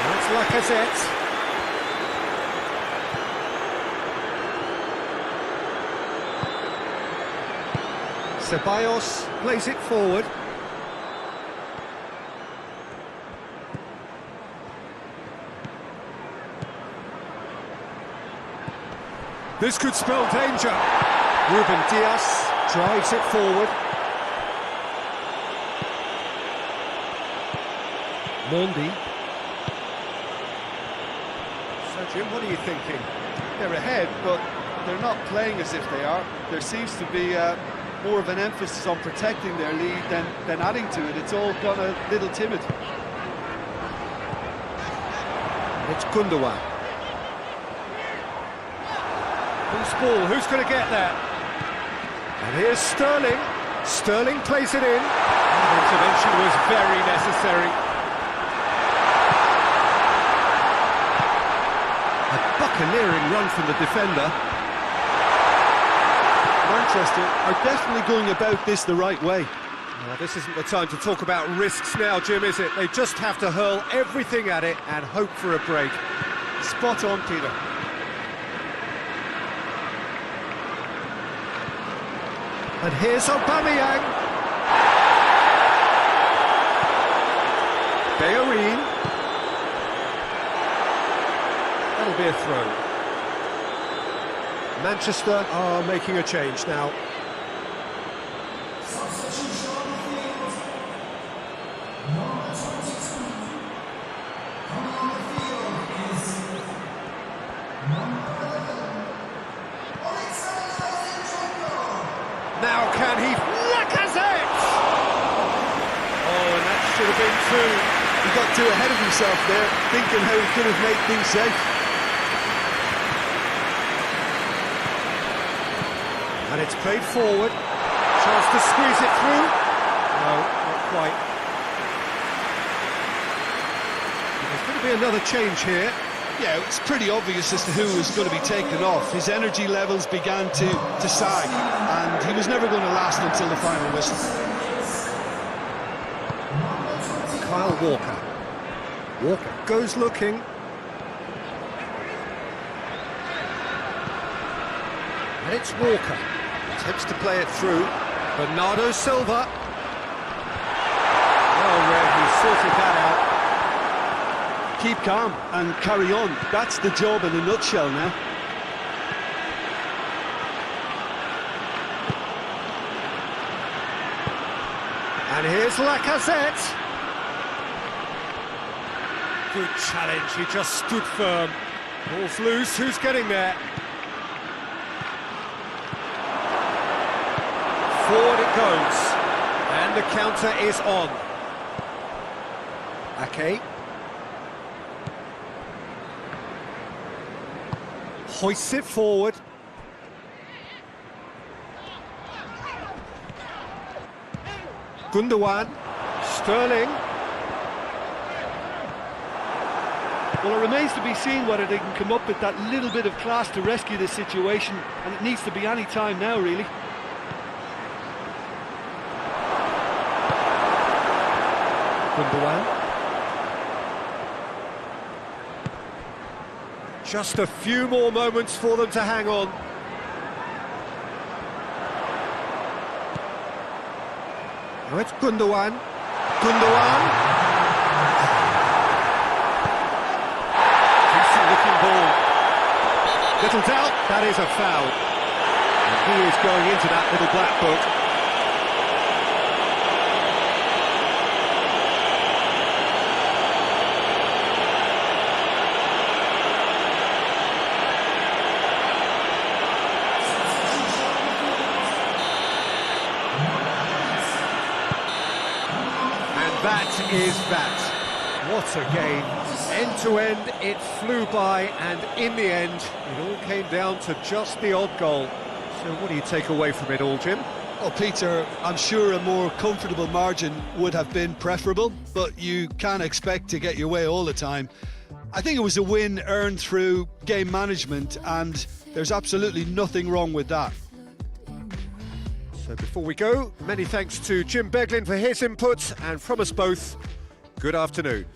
That's Lacazette. Ceballos plays it forward. This could spell danger. Ruben Dias drives it forward. Mondi. So Jim, what are you thinking? They're ahead, but they're not playing as if they are. There seems to be more of an emphasis on protecting their lead than adding to it. It's all gone a little timid. It's Gundogan. Who's ball? Who's going to get that? And here's Sterling. Sterling plays it in. The intervention was very necessary. A buccaneering run from the defender. Manchester are definitely going about this the right way. Now, this isn't the time to talk about risks now, Jim, is it? They just have to hurl everything at it and hope for a break. Spot on, Peter. And here's Aubameyang. Bellerin. That'll be a throw. Manchester are making a change now. Now can he... Lacazette! Oh, and that should have been two. He got too ahead of himself there, thinking how he could have made things safe. And it's played forward. Chance to squeeze it through. No, not quite. There's going to be another change here. Yeah, it's pretty obvious as to who was going to be taken off. His energy levels began to sag, and he was never going to last until the final whistle. Kyle Walker. Walker goes looking. And it's Walker. Attempts to play it through. Bernardo Silva. Oh, Red, he sorted that out. Keep calm and carry on. That's the job in a nutshell now. And here's Lacazette. Good challenge, he just stood firm. Ball's loose, who's getting there? Forward it goes. And the counter is on. Ake. Hoists it forward. Gundogan. Sterling. Well, it remains to be seen whether they can come up with that little bit of class to rescue this situation, and it needs to be any time now, really. Gundogan. Just a few more moments for them to hang on. Now it's Gundogan. Gundogan. Decent looking ball. Little doubt, that is a foul. And he is going into that little black book. That is that. What a game. End to end, it flew by, and in the end, it all came down to just the odd goal. So what do you take away from it all, Jim? Well, Peter, I'm sure a more comfortable margin would have been preferable, but you can't expect to get your way all the time. I think it was a win earned through game management, and there's absolutely nothing wrong with that. So before we go, many thanks to Jim Beglin for his input, and from us both, good afternoon.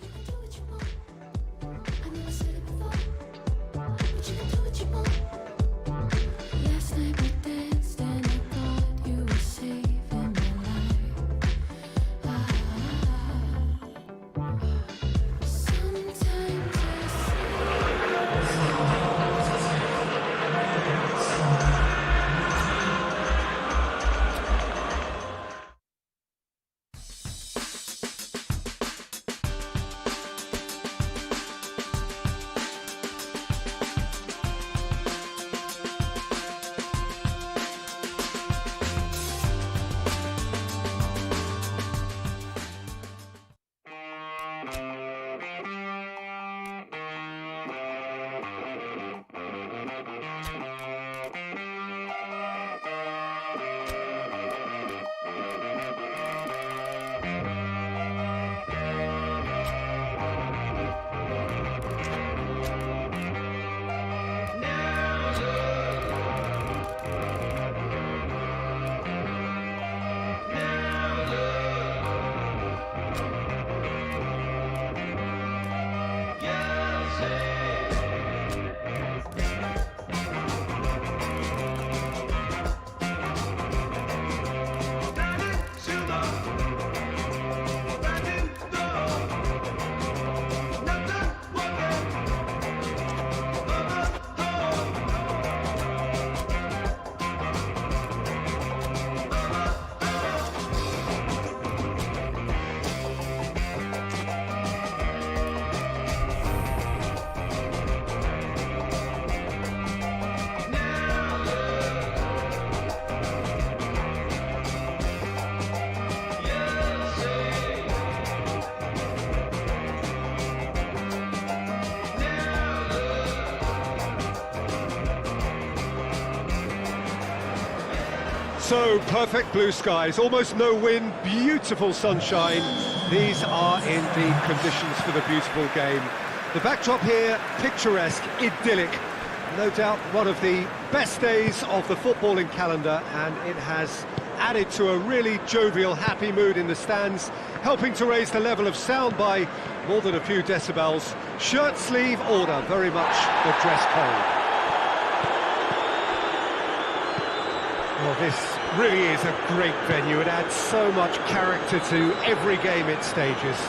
So, perfect blue skies, almost no wind, beautiful sunshine. These are indeed conditions for the beautiful game. The backdrop here, picturesque, idyllic. No doubt one of the best days of the footballing calendar, and it has added to a really jovial, happy mood in the stands, helping to raise the level of sound by more than a few decibels. Shirt sleeve order, very much the dress code. Well, this really is a great venue. It adds so much character to every game it stages.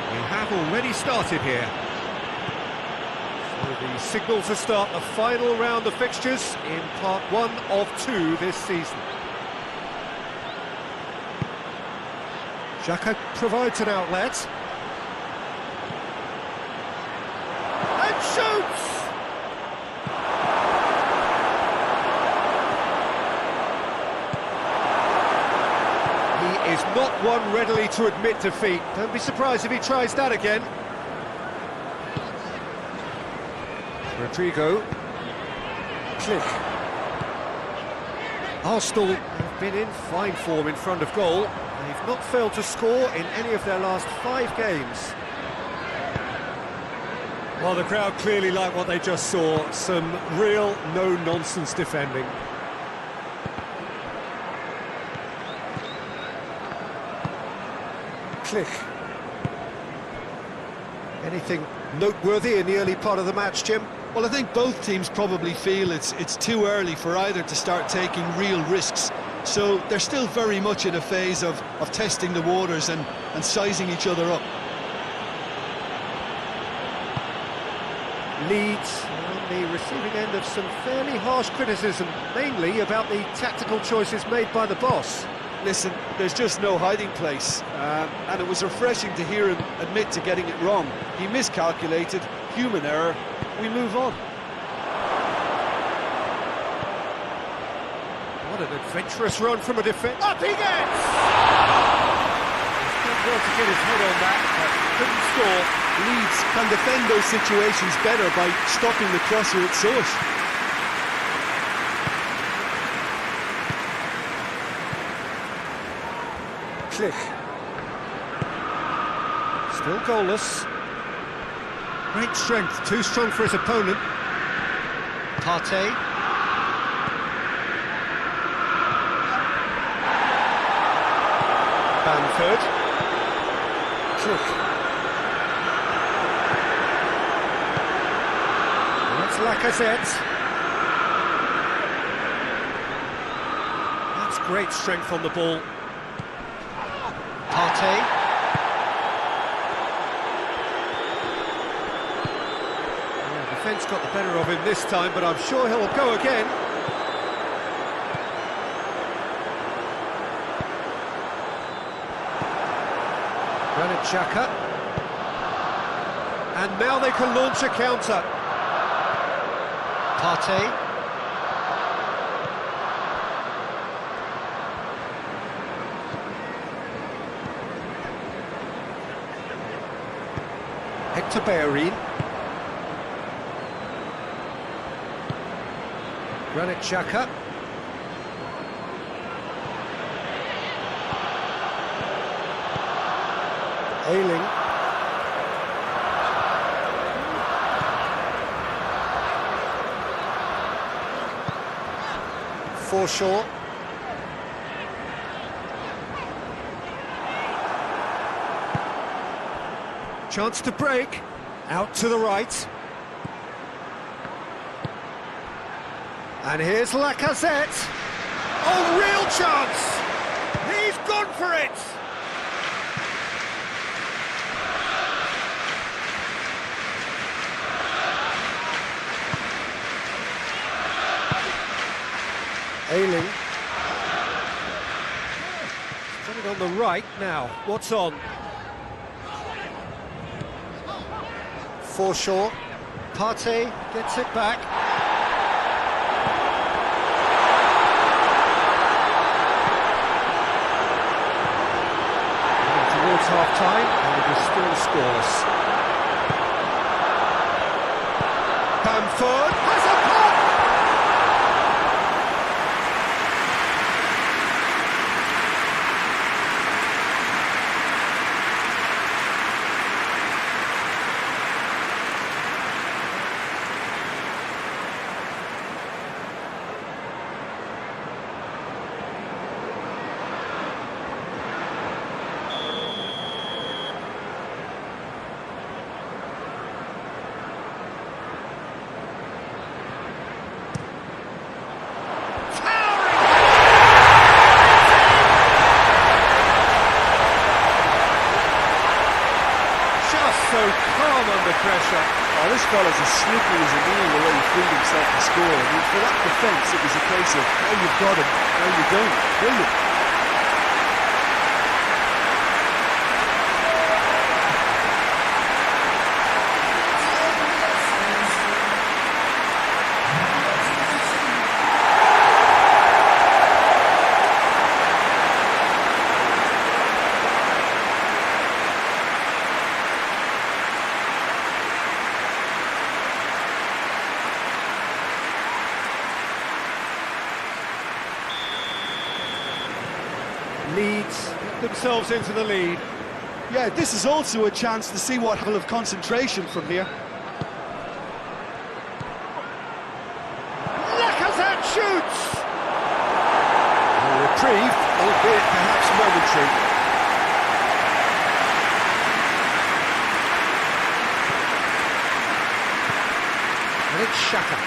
We have already started here. So the signal to start the final round of fixtures in part 1 of 2 this season. Xhaka provides an outlet. And shoots! Is not one readily to admit defeat. Don't be surprised if he tries that again. Rodrigo. Click. Arsenal have been in fine form in front of goal. They've not failed to score in any of their last 5 games. Well, the crowd clearly like what they just saw. Some real no-nonsense defending. Click. Anything noteworthy in the early part of the match, Jim? Well, I think both teams probably feel it's too early for either to start taking real risks. So they're still very much in a phase of testing the waters and sizing each other up. Leeds on the receiving end of some fairly harsh criticism, mainly about the tactical choices made by the boss. Listen, there's just no hiding place, and it was refreshing to hear him admit to getting it wrong. He miscalculated, human error, we move on. What an adventurous run from a defence. Up he gets! He's done well to get his head on that, but couldn't score. Leeds can defend those situations better by stopping the crosser at source. Click. Still goalless. Great strength, too strong for his opponent. Partey. Bamford. Click. That's Lacazette. That's great strength on the ball. Partey. Defence got the better of him this time, but I'm sure he'll go again. Granit Xhaka. And now they can launch a counter. Partey. Hector Bellerin. Granit Xhaka. Ayling. Forshaw. Chance to break. Out to the right. And here's Lacazette. Oh, real chance! He's gone for it! Ayling. Got it on the right now. What's on? Forshaw. Partey gets it back. Towards half-time, and it is still scoreless. Bamford has a pop! So calm under pressure. Oh, this fella's as slippery as a needle the way he freed himself to score. I mean, for that defence, it was a case of, now you've got him, now you don't. Brilliant. Leeds themselves into the lead. Yeah, this is also a chance to see what level of concentration from here. Lacazette shoots! A reprieve, albeit perhaps momentary. Xhaka.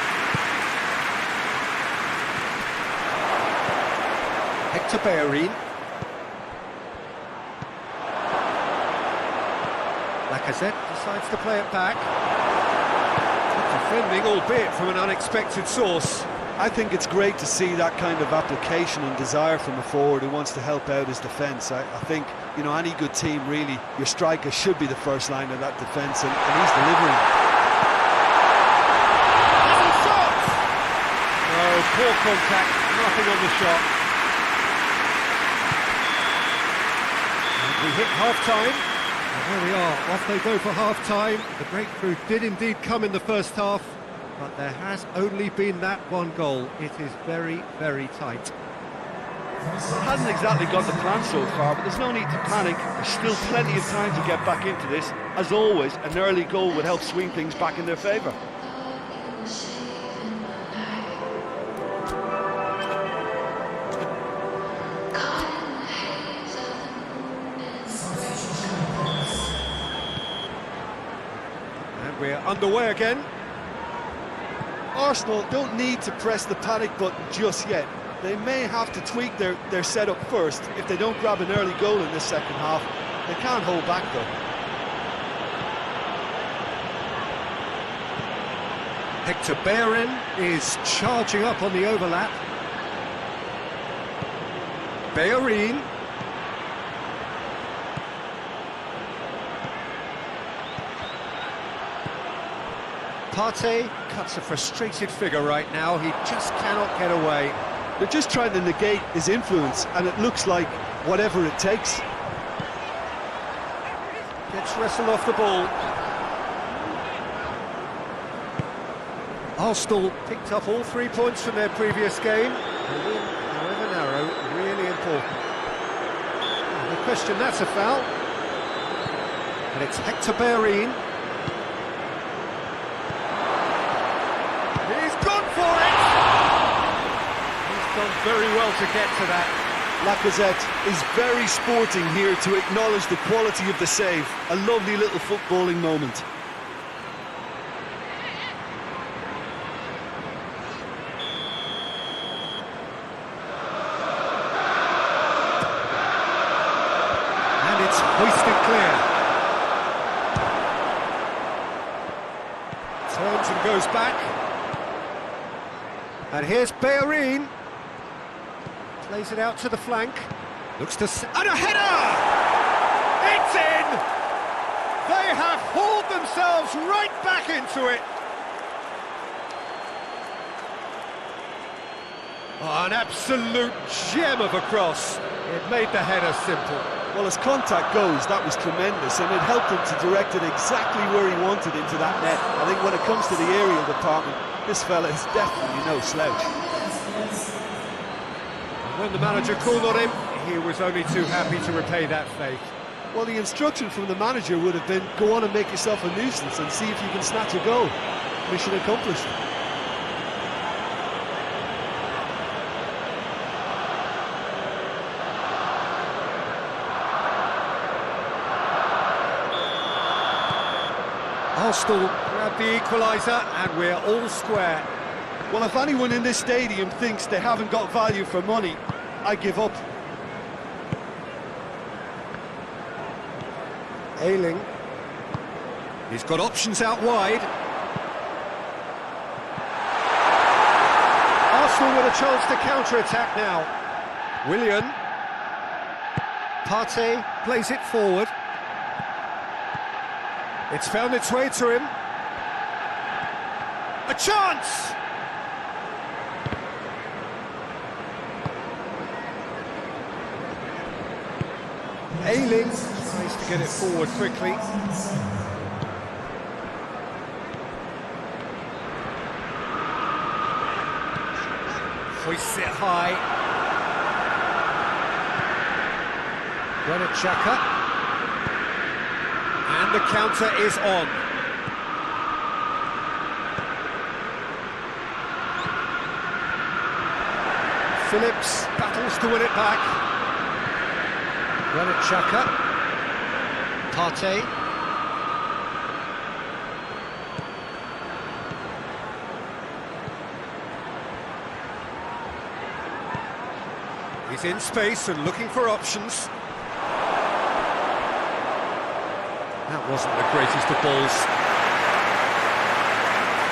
Hector Bellerin. Lacazette decides to play it back. Defending, albeit from an unexpected source. I think it's great to see that kind of application and desire from a forward who wants to help out his defence. I think, you know, any good team, really, your striker should be the first line of that defence, and he's delivering. Has he shot? No, poor contact, nothing on the shot. And we hit half-time. And there we are, off they go for half-time. The breakthrough did indeed come in the first half, but there has only been that one goal. It is very, very tight. Hasn't exactly got the plan so far, but there's no need to panic. There's still plenty of time to get back into this. As always, an early goal would help swing things back in their favour. And we're underway again. Arsenal don't need to press the panic button just yet. They may have to tweak their setup first. If they don't grab an early goal in this second half, they can't hold back though. Hector Bellerin is charging up on the overlap. Bellerin. Partey cuts a frustrated figure right now. He just cannot get away. They're just trying to negate his influence, and it looks like whatever it takes. Gets wrestled off the ball. Arsenal picked up all 3 points from their previous game. A win, however narrow, really important. No question that's a foul. And it's Hector Bellerin. He's gone for it! He's done very well to get to that. Lacazette is very sporting here to acknowledge the quality of the save. A lovely little footballing moment. And it's hoisted clear. Turns and goes back. And here's Bellerin. Plays it out to the flank. Looks to... And a header! It's in! They have hauled themselves right back into it. Oh, an absolute gem of a cross. It made the header simple. Well, as contact goes, that was tremendous, and it helped him to direct it exactly where he wanted into that net. I think when it comes to the aerial department, this fella is definitely no slouch. When the manager called on him, he was only too happy to repay that faith. Well, the instruction from the manager would have been, go on and make yourself a nuisance and see if you can snatch a goal. Mission accomplished. Arsenal grab the equaliser and we're all square. Well, if anyone in this stadium thinks they haven't got value for money, I give up. Ayling. He's got options out wide. Arsenal with a chance to counter-attack now. Willian. Partey plays it forward. It's found its way to him. A chance! Ayling tries to get it forward quickly. Hoists it high. Granit Xhaka. And the counter is on. Phillips battles to win it back. Granit Xhaka. Partey. He's in space and looking for options. That wasn't the greatest of balls.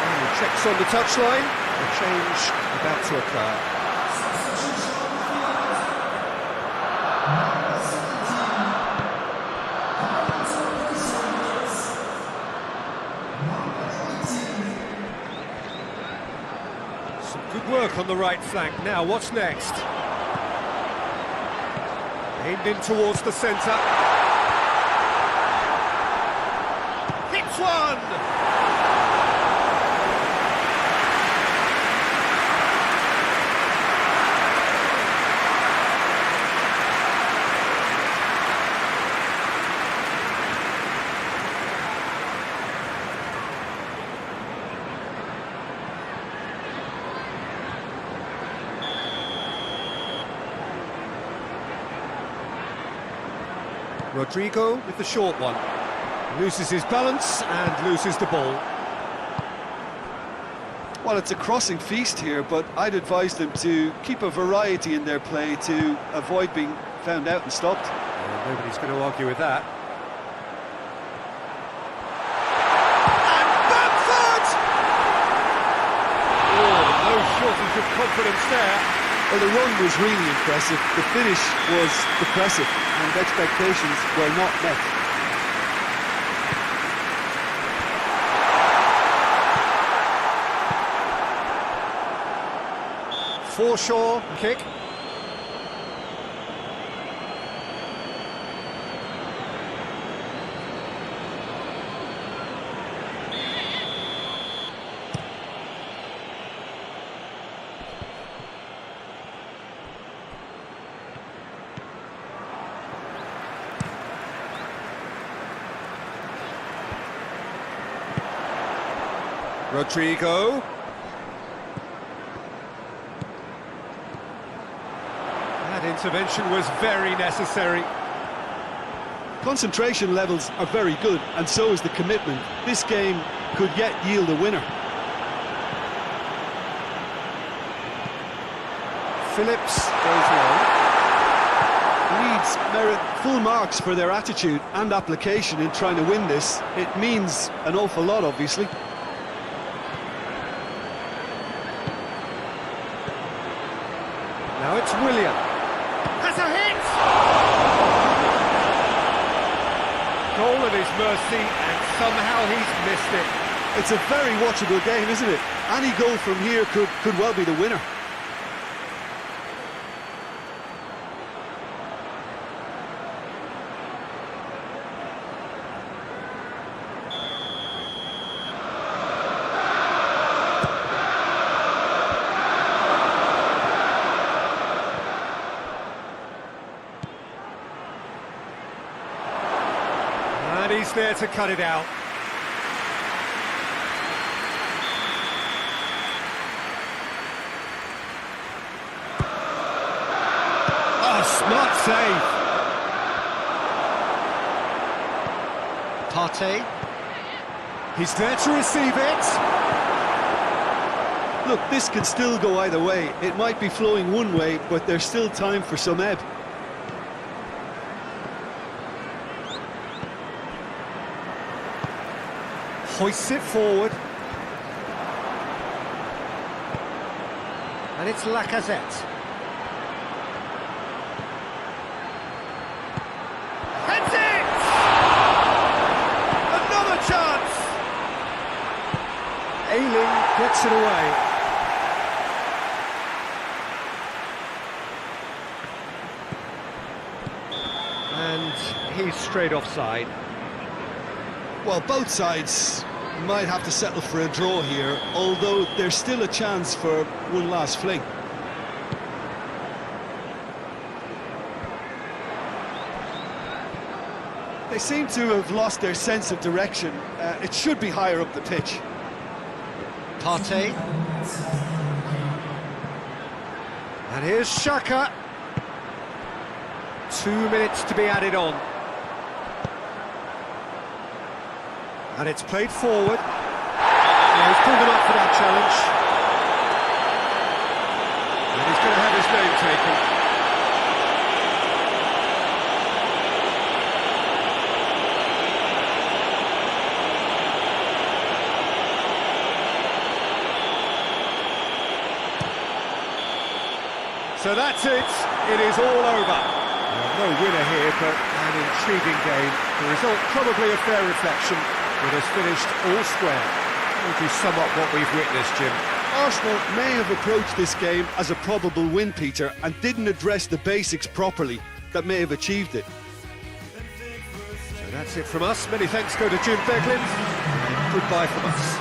And he checks on the touchline. A change about to occur. Some good work on the right flank. Now, what's next? Aimed in towards the centre. Hits one! Rodrigo with the short one. Loses his balance and loses the ball. Well, it's a crossing feast here, but I'd advise them to keep a variety in their play to avoid being found out and stopped. Yeah, nobody's going to argue with that. And Bamford! Oh, no shortage of confidence there. Well, the run was really impressive, the finish was depressive, and expectations were not met. Foreshore kick. Rodrigo. That intervention was very necessary. Concentration levels are very good, and so is the commitment. This game could yet yield a winner. Phillips goes long. Leeds merit full marks for their attitude and application in trying to win this. It means an awful lot, obviously. Now it's William. Has a hit! Goal at his mercy, and somehow he's missed it. It's a very watchable game, isn't it? Any goal from here could well be the winner. And he's there to cut it out. Oh, smart save. Partey. He's there to receive it. Look, this can still go either way. It might be flowing one way, but there's still time for some ebb. Hoists it forward. And it's Lacazette. Heads it! Another chance! Ayling gets it away. And he's straight offside. Well, both sides might have to settle for a draw here, although there's still a chance for one last fling. They seem to have lost their sense of direction. It should be higher up the pitch. Partey. And here's Xhaka. 2 minutes to be added on. And it's played forward. And he's pulled him up for that challenge. And he's going to have his name taken. So that's it. It is all over. No winner here, but an intriguing game. The result probably a fair reflection. It has finished all square. How would you sum up what we've witnessed, Jim? Arsenal may have approached this game as a probable win, Peter, and didn't address the basics properly that may have achieved it. So that's it from us. Many thanks go to Jim Beglin. And goodbye from us.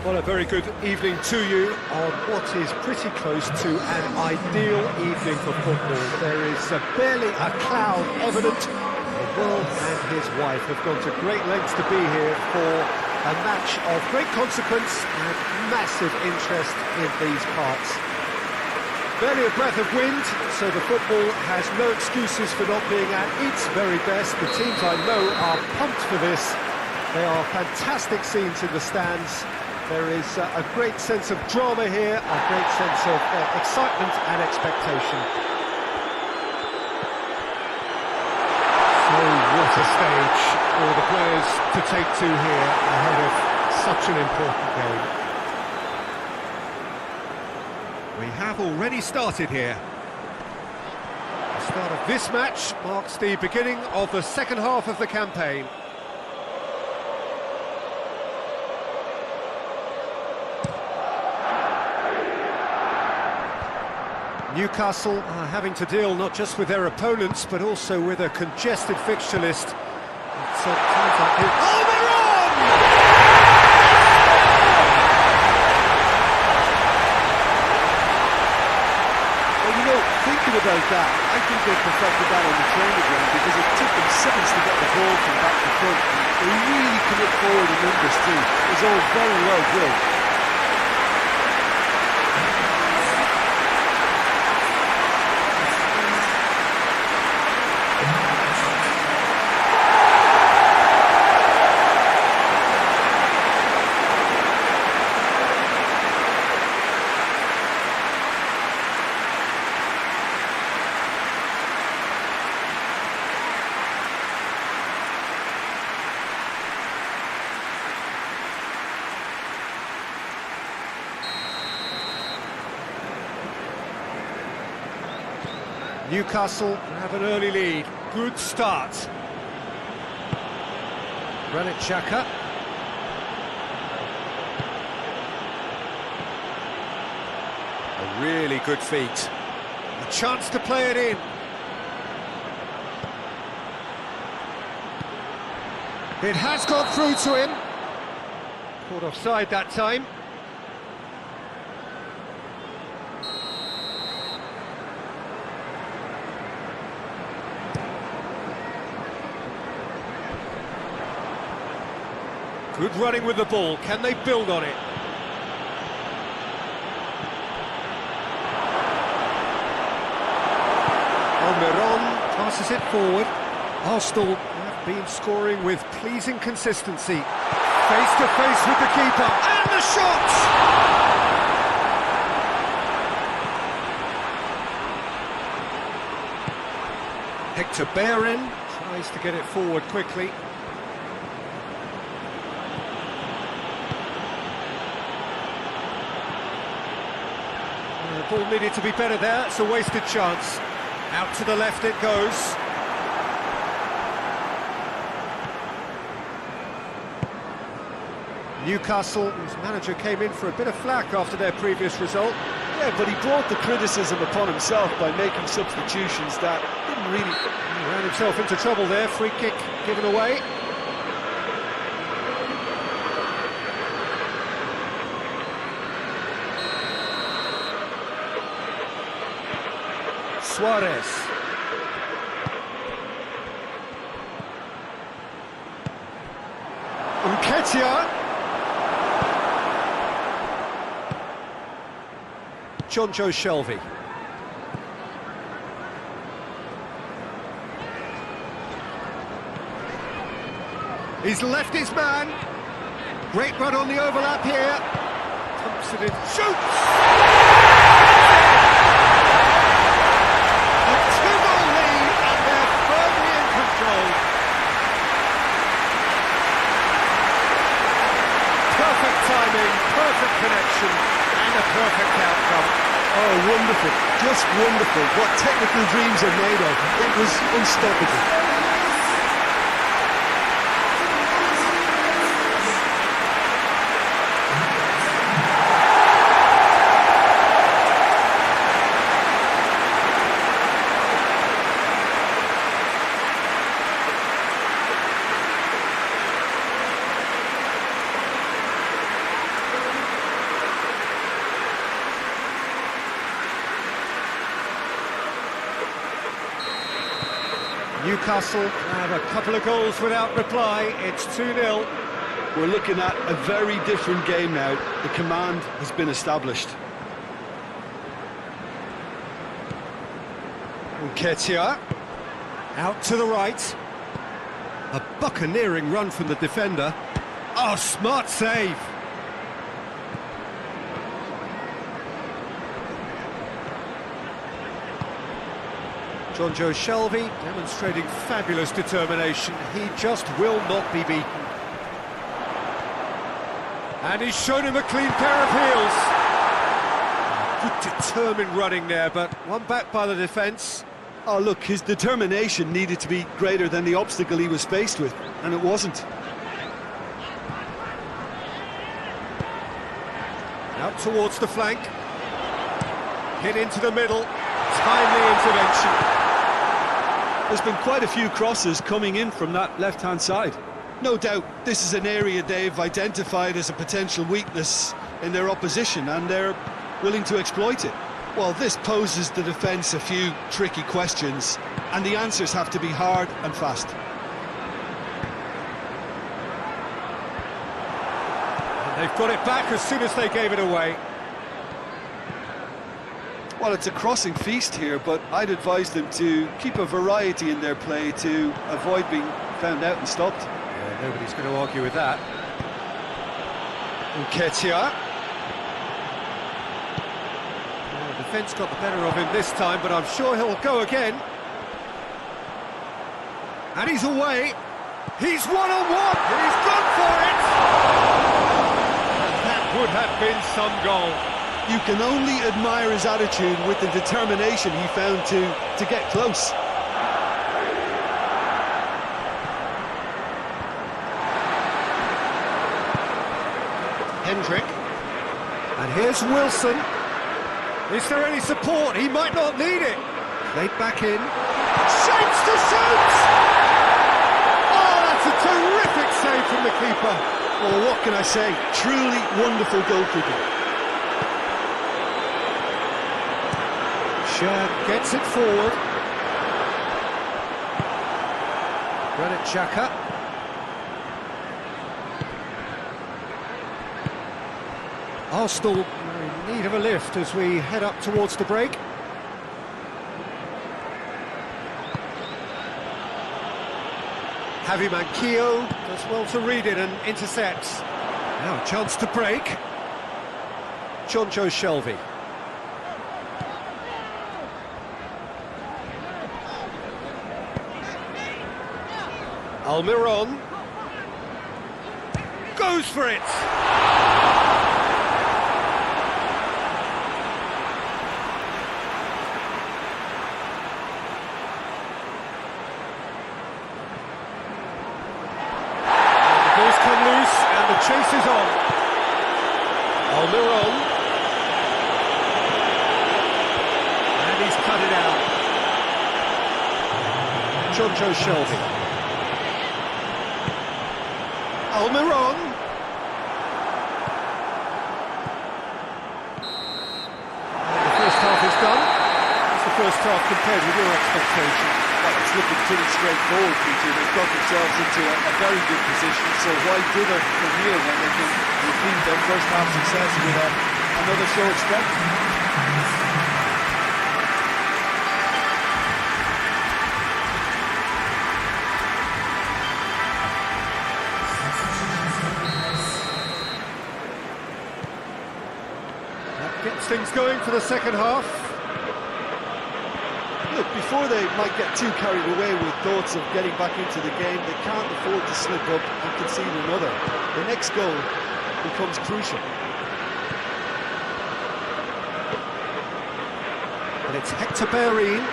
Well, a very good evening to you on what is pretty close to an ideal evening for football. There is barely a cloud evident. The world and his wife have gone to great lengths to be here for a match of great consequence and massive interest in these parts. Barely a breath of wind, so the football has no excuses for not being at its very best. The teams I know are pumped for this. They are fantastic scenes in the stands. There is a great sense of drama here, a great sense of excitement and expectation. So what a stage for the players to take to here ahead of such an important game. We have already started here. The start of this match marks the beginning of the second half of the campaign. Newcastle are having to deal not just with their opponents, but also with a congested fixture list. It's, times like this. Oh, they're on! Well, you know, thinking about that, I think they perfected that on the training ground because it took them seconds to get the ball from back to front. They really commit forward in numbers too. It was all very well drilled. Newcastle have an early lead. Good start. Granit Xhaka. A really good feat. A chance to play it in. It has got through to him. Caught offside that time. Good running with the ball. Can they build on it? Almiron Passes it forward. Arsenal have been scoring with pleasing consistency. Face to face with the keeper, and the shot! Hector Bellerin tries to get it forward quickly. The ball needed to be better there, it's a wasted chance. Out to the left it goes. Newcastle, whose manager came in for a bit of flack after their previous result. Yeah, but he brought the criticism upon himself by making substitutions that didn't really... He ran himself into trouble there, free kick given away. Suarez. Nketiah. Jonjo Shelvey. He's left his man. Great run on the overlap here. Pumps it in. Shoots! A 2-goal lead, and they're firmly in control. Perfect timing, perfect connection, and a perfect outcome. Oh, wonderful, just wonderful. What technical dreams are made of. It was unstoppable. Newcastle have a couple of goals without reply. It's 2-0. We're looking at a very different game now. The command has been established. Nketiah out to the right. A buccaneering run from the defender. Oh, smart save. Jonjo Shelvey demonstrating fabulous determination. He just will not be beaten. And he's shown him a clean pair of heels. Good determined running there, but one back by the defence. Oh, look, his determination needed to be greater than the obstacle he was faced with, and it wasn't. Out towards the flank. Hit into the middle. Timely intervention. There's been quite a few crosses coming in from that left-hand side. No doubt this is an area they've identified as a potential weakness in their opposition, and they're willing to exploit it. Well, this poses the defence a few tricky questions, and the answers have to be hard and fast. And they've got it back as soon as they gave it away. Well, it's a crossing feast here, but I'd advise them to keep a variety in their play to avoid being found out and stopped. Yeah, nobody's going to argue with that. Nketiah. Well, the defence got the better of him this time, but I'm sure he'll go again. And he's away. He's one-on-one, and he's gone for it! And that would have been some goal. You can only admire his attitude with the determination he found to get close. Hendrick. And here's Wilson. Is there any support? He might not need it. Played back in. Shapes to shoot! Oh, that's a terrific save from the keeper. Well, what can I say? Truly wonderful goalkeeping. Gets it forward. Granit Xhaka. Arsenal are in need of a lift as we head up towards the break. Javi Manquillo does well to read it and intercepts. Now a chance to break. Jonjo Shelvey. Almiron goes for it. The ball's come loose and the chase is on. Almiron. And he's cut it out. Jonjo Shelvey. Almiron. The first half is done. What's the first half compared with your expectation? Well, it's looking pretty straightforward, Peter. They've got themselves into a very good position, so why dither from here when they can repeat their first half success with another short stretch? That gets things going for the second half. Look, before they might get too carried away with thoughts of getting back into the game, they can't afford to slip up and concede another. The next goal becomes crucial. And it's Hector Bellerin.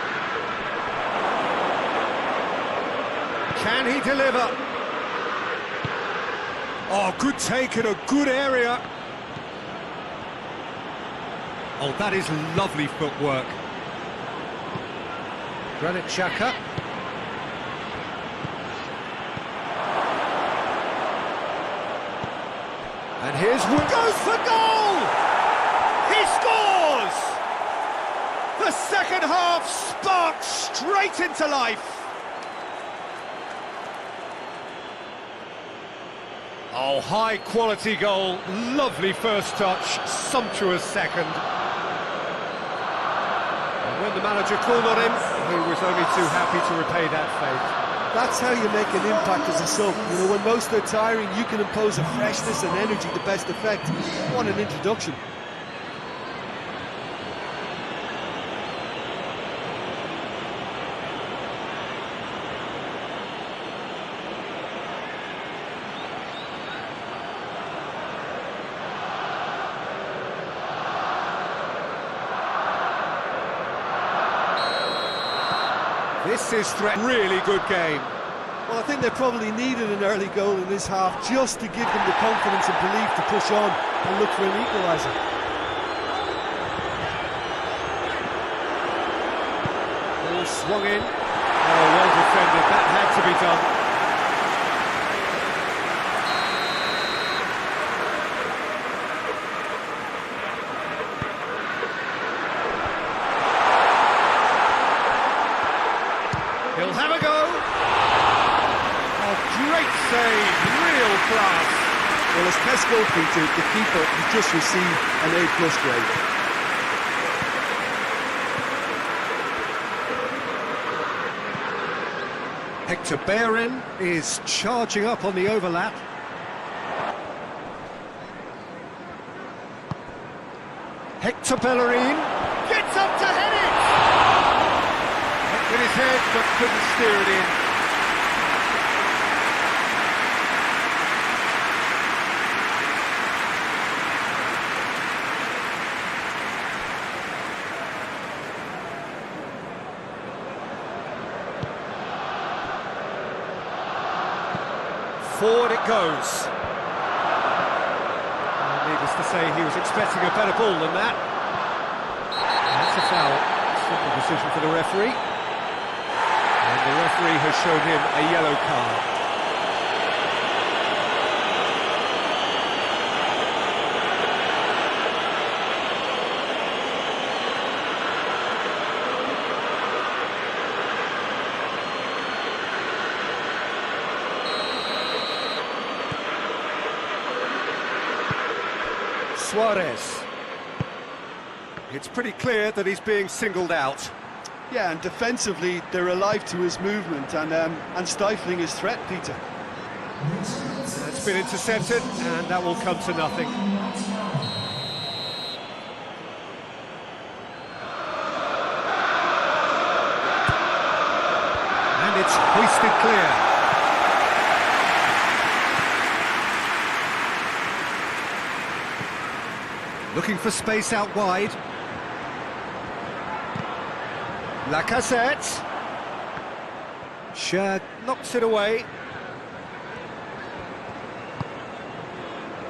Can he deliver? Oh, good take in a good area. Oh, that is lovely footwork. Granit Xhaka. And here's Wood. Goes for goal! He scores! The second half sparked straight into life. Oh, high quality goal, lovely first touch, sumptuous second. And when the manager called on him, he was only too happy to repay that favour. That's how you make an impact as a sub. You know, when most are tiring, you can impose a freshness and energy to best effect. What an introduction. This is really good game. Well, I think they probably needed an early goal in this half just to give them the confidence and belief to push on and look for an equaliser. Ball swung in. Oh, well defended. That had to be done. He'll have a go. Oh, great save, real class. Well, as test goalkeeper, the keeper has just received an A+ grade. Hector Bellerin is charging up on the overlap. Hector Bellerin gets up to head it! With his head, but couldn't steer it in. Forward it goes. Needless to say, he was expecting a better ball than that. That's a foul. Simple decision for the referee. And the referee has shown him a yellow card. Suarez. It's pretty clear that he's being singled out. Yeah, and defensively, they're alive to his movement and stifling his threat, Peter. That's been intercepted, and that will come to nothing. And it's hoisted clear. Looking for space out wide. Lacazette. Shad knocks it away.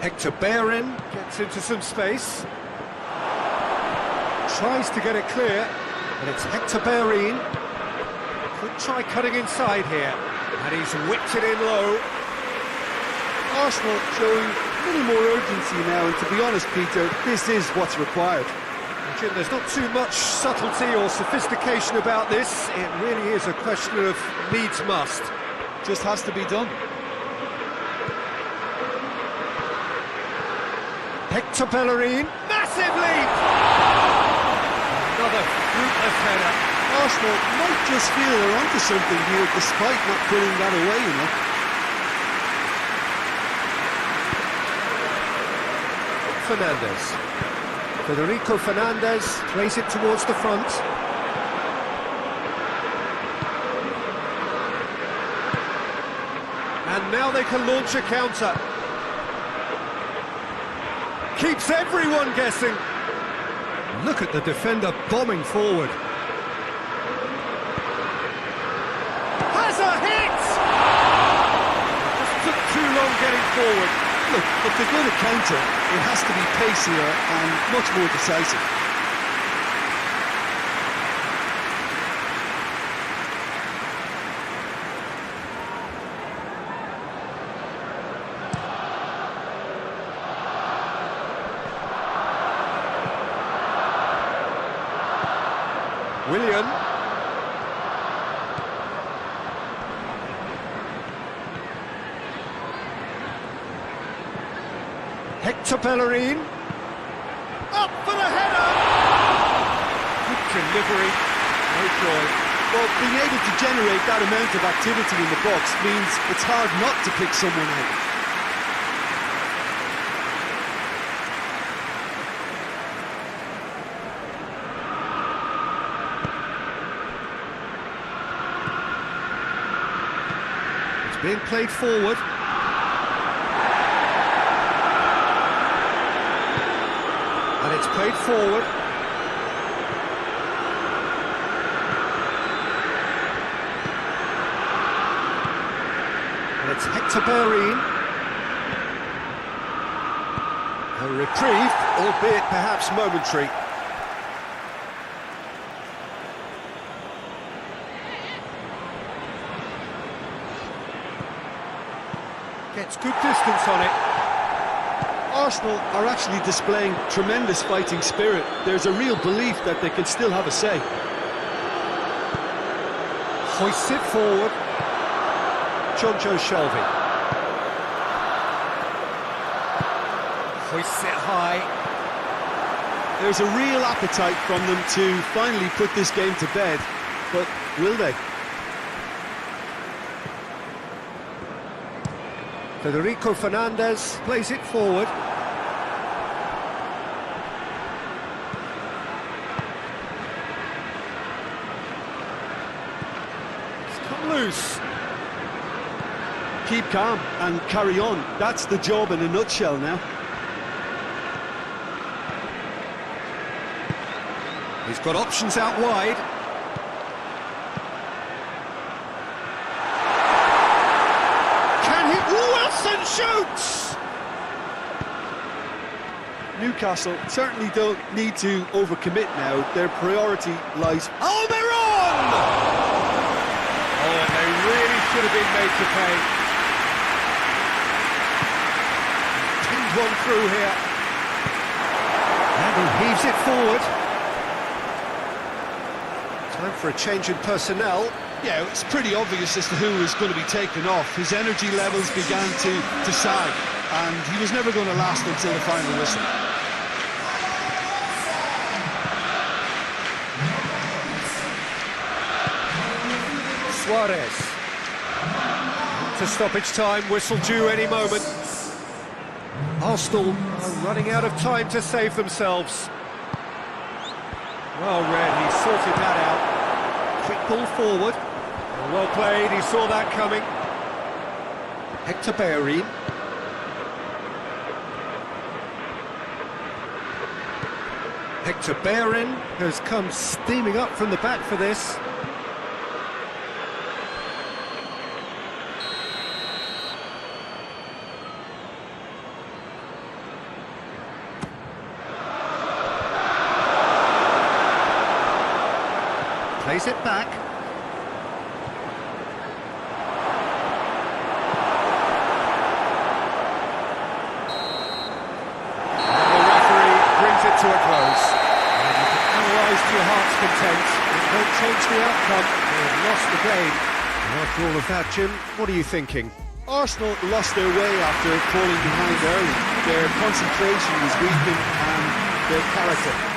Hector Bellerin gets into some space. Tries to get it clear, but it's Hector Bellerin. Could try cutting inside here, and he's whipped it in low. Arsenal showing a little more urgency now, and to be honest, Peter, this is what's required. Jim, there's not too much subtlety or sophistication about this. It really is a question of needs must. Just has to be done. Hector Bellerin, massive leap! Another fruitless header. Arsenal might just feel they're onto something here, despite not putting that away, you know. Fernandes. Federico Fernandes plays it towards the front. And now they can launch a counter. Keeps everyone guessing. Look at the defender bombing forward. Has a hit! Just took too long getting forward. Look, if they're going to counter, it has to be pacier and much more decisive. Willian. Hector Bellerin. Up for the header! Good delivery, no joy. Well, being able to generate that amount of activity in the box means it's hard not to pick someone out. Being played forward. And it's played forward. And it's Hector Bellerin. A reprieve, albeit perhaps momentary. Gets good distance on it. Arsenal are actually displaying tremendous fighting spirit. There's a real belief that they can still have a say. Hoists it forward. Jonjo Shelvey. Hoists it high. There's a real appetite from them to finally put this game to bed, but will they? Federico Fernandes plays it forward. It's come loose. Keep calm and carry on. That's the job in a nutshell now. He's got options out wide. Shoots! Newcastle certainly don't need to overcommit now. Their priority lies... Almiron! Oh, and they really should have been made to pay. Pinged one through here. And he heaves it forward. Time for a change in personnel. Yeah, it's pretty obvious as to who was going to be taken off. His energy levels began to sag, and he was never going to last until the final whistle. Suarez. To stoppage time, whistle due any moment. Arsenal are running out of time to save themselves. Well read, he sorted that out. Quick ball forward. Well played, he saw that coming. Hector Bellerin. Hector Bellerin has come steaming up from the back for this. Plays it back. And the referee brings it to a close. And you can analyse to your heart's content. It won't change the outcome. They've lost the game. And after all of that, Jim, what are you thinking? Arsenal lost their way after falling behind early. Their concentration was weakened and their character.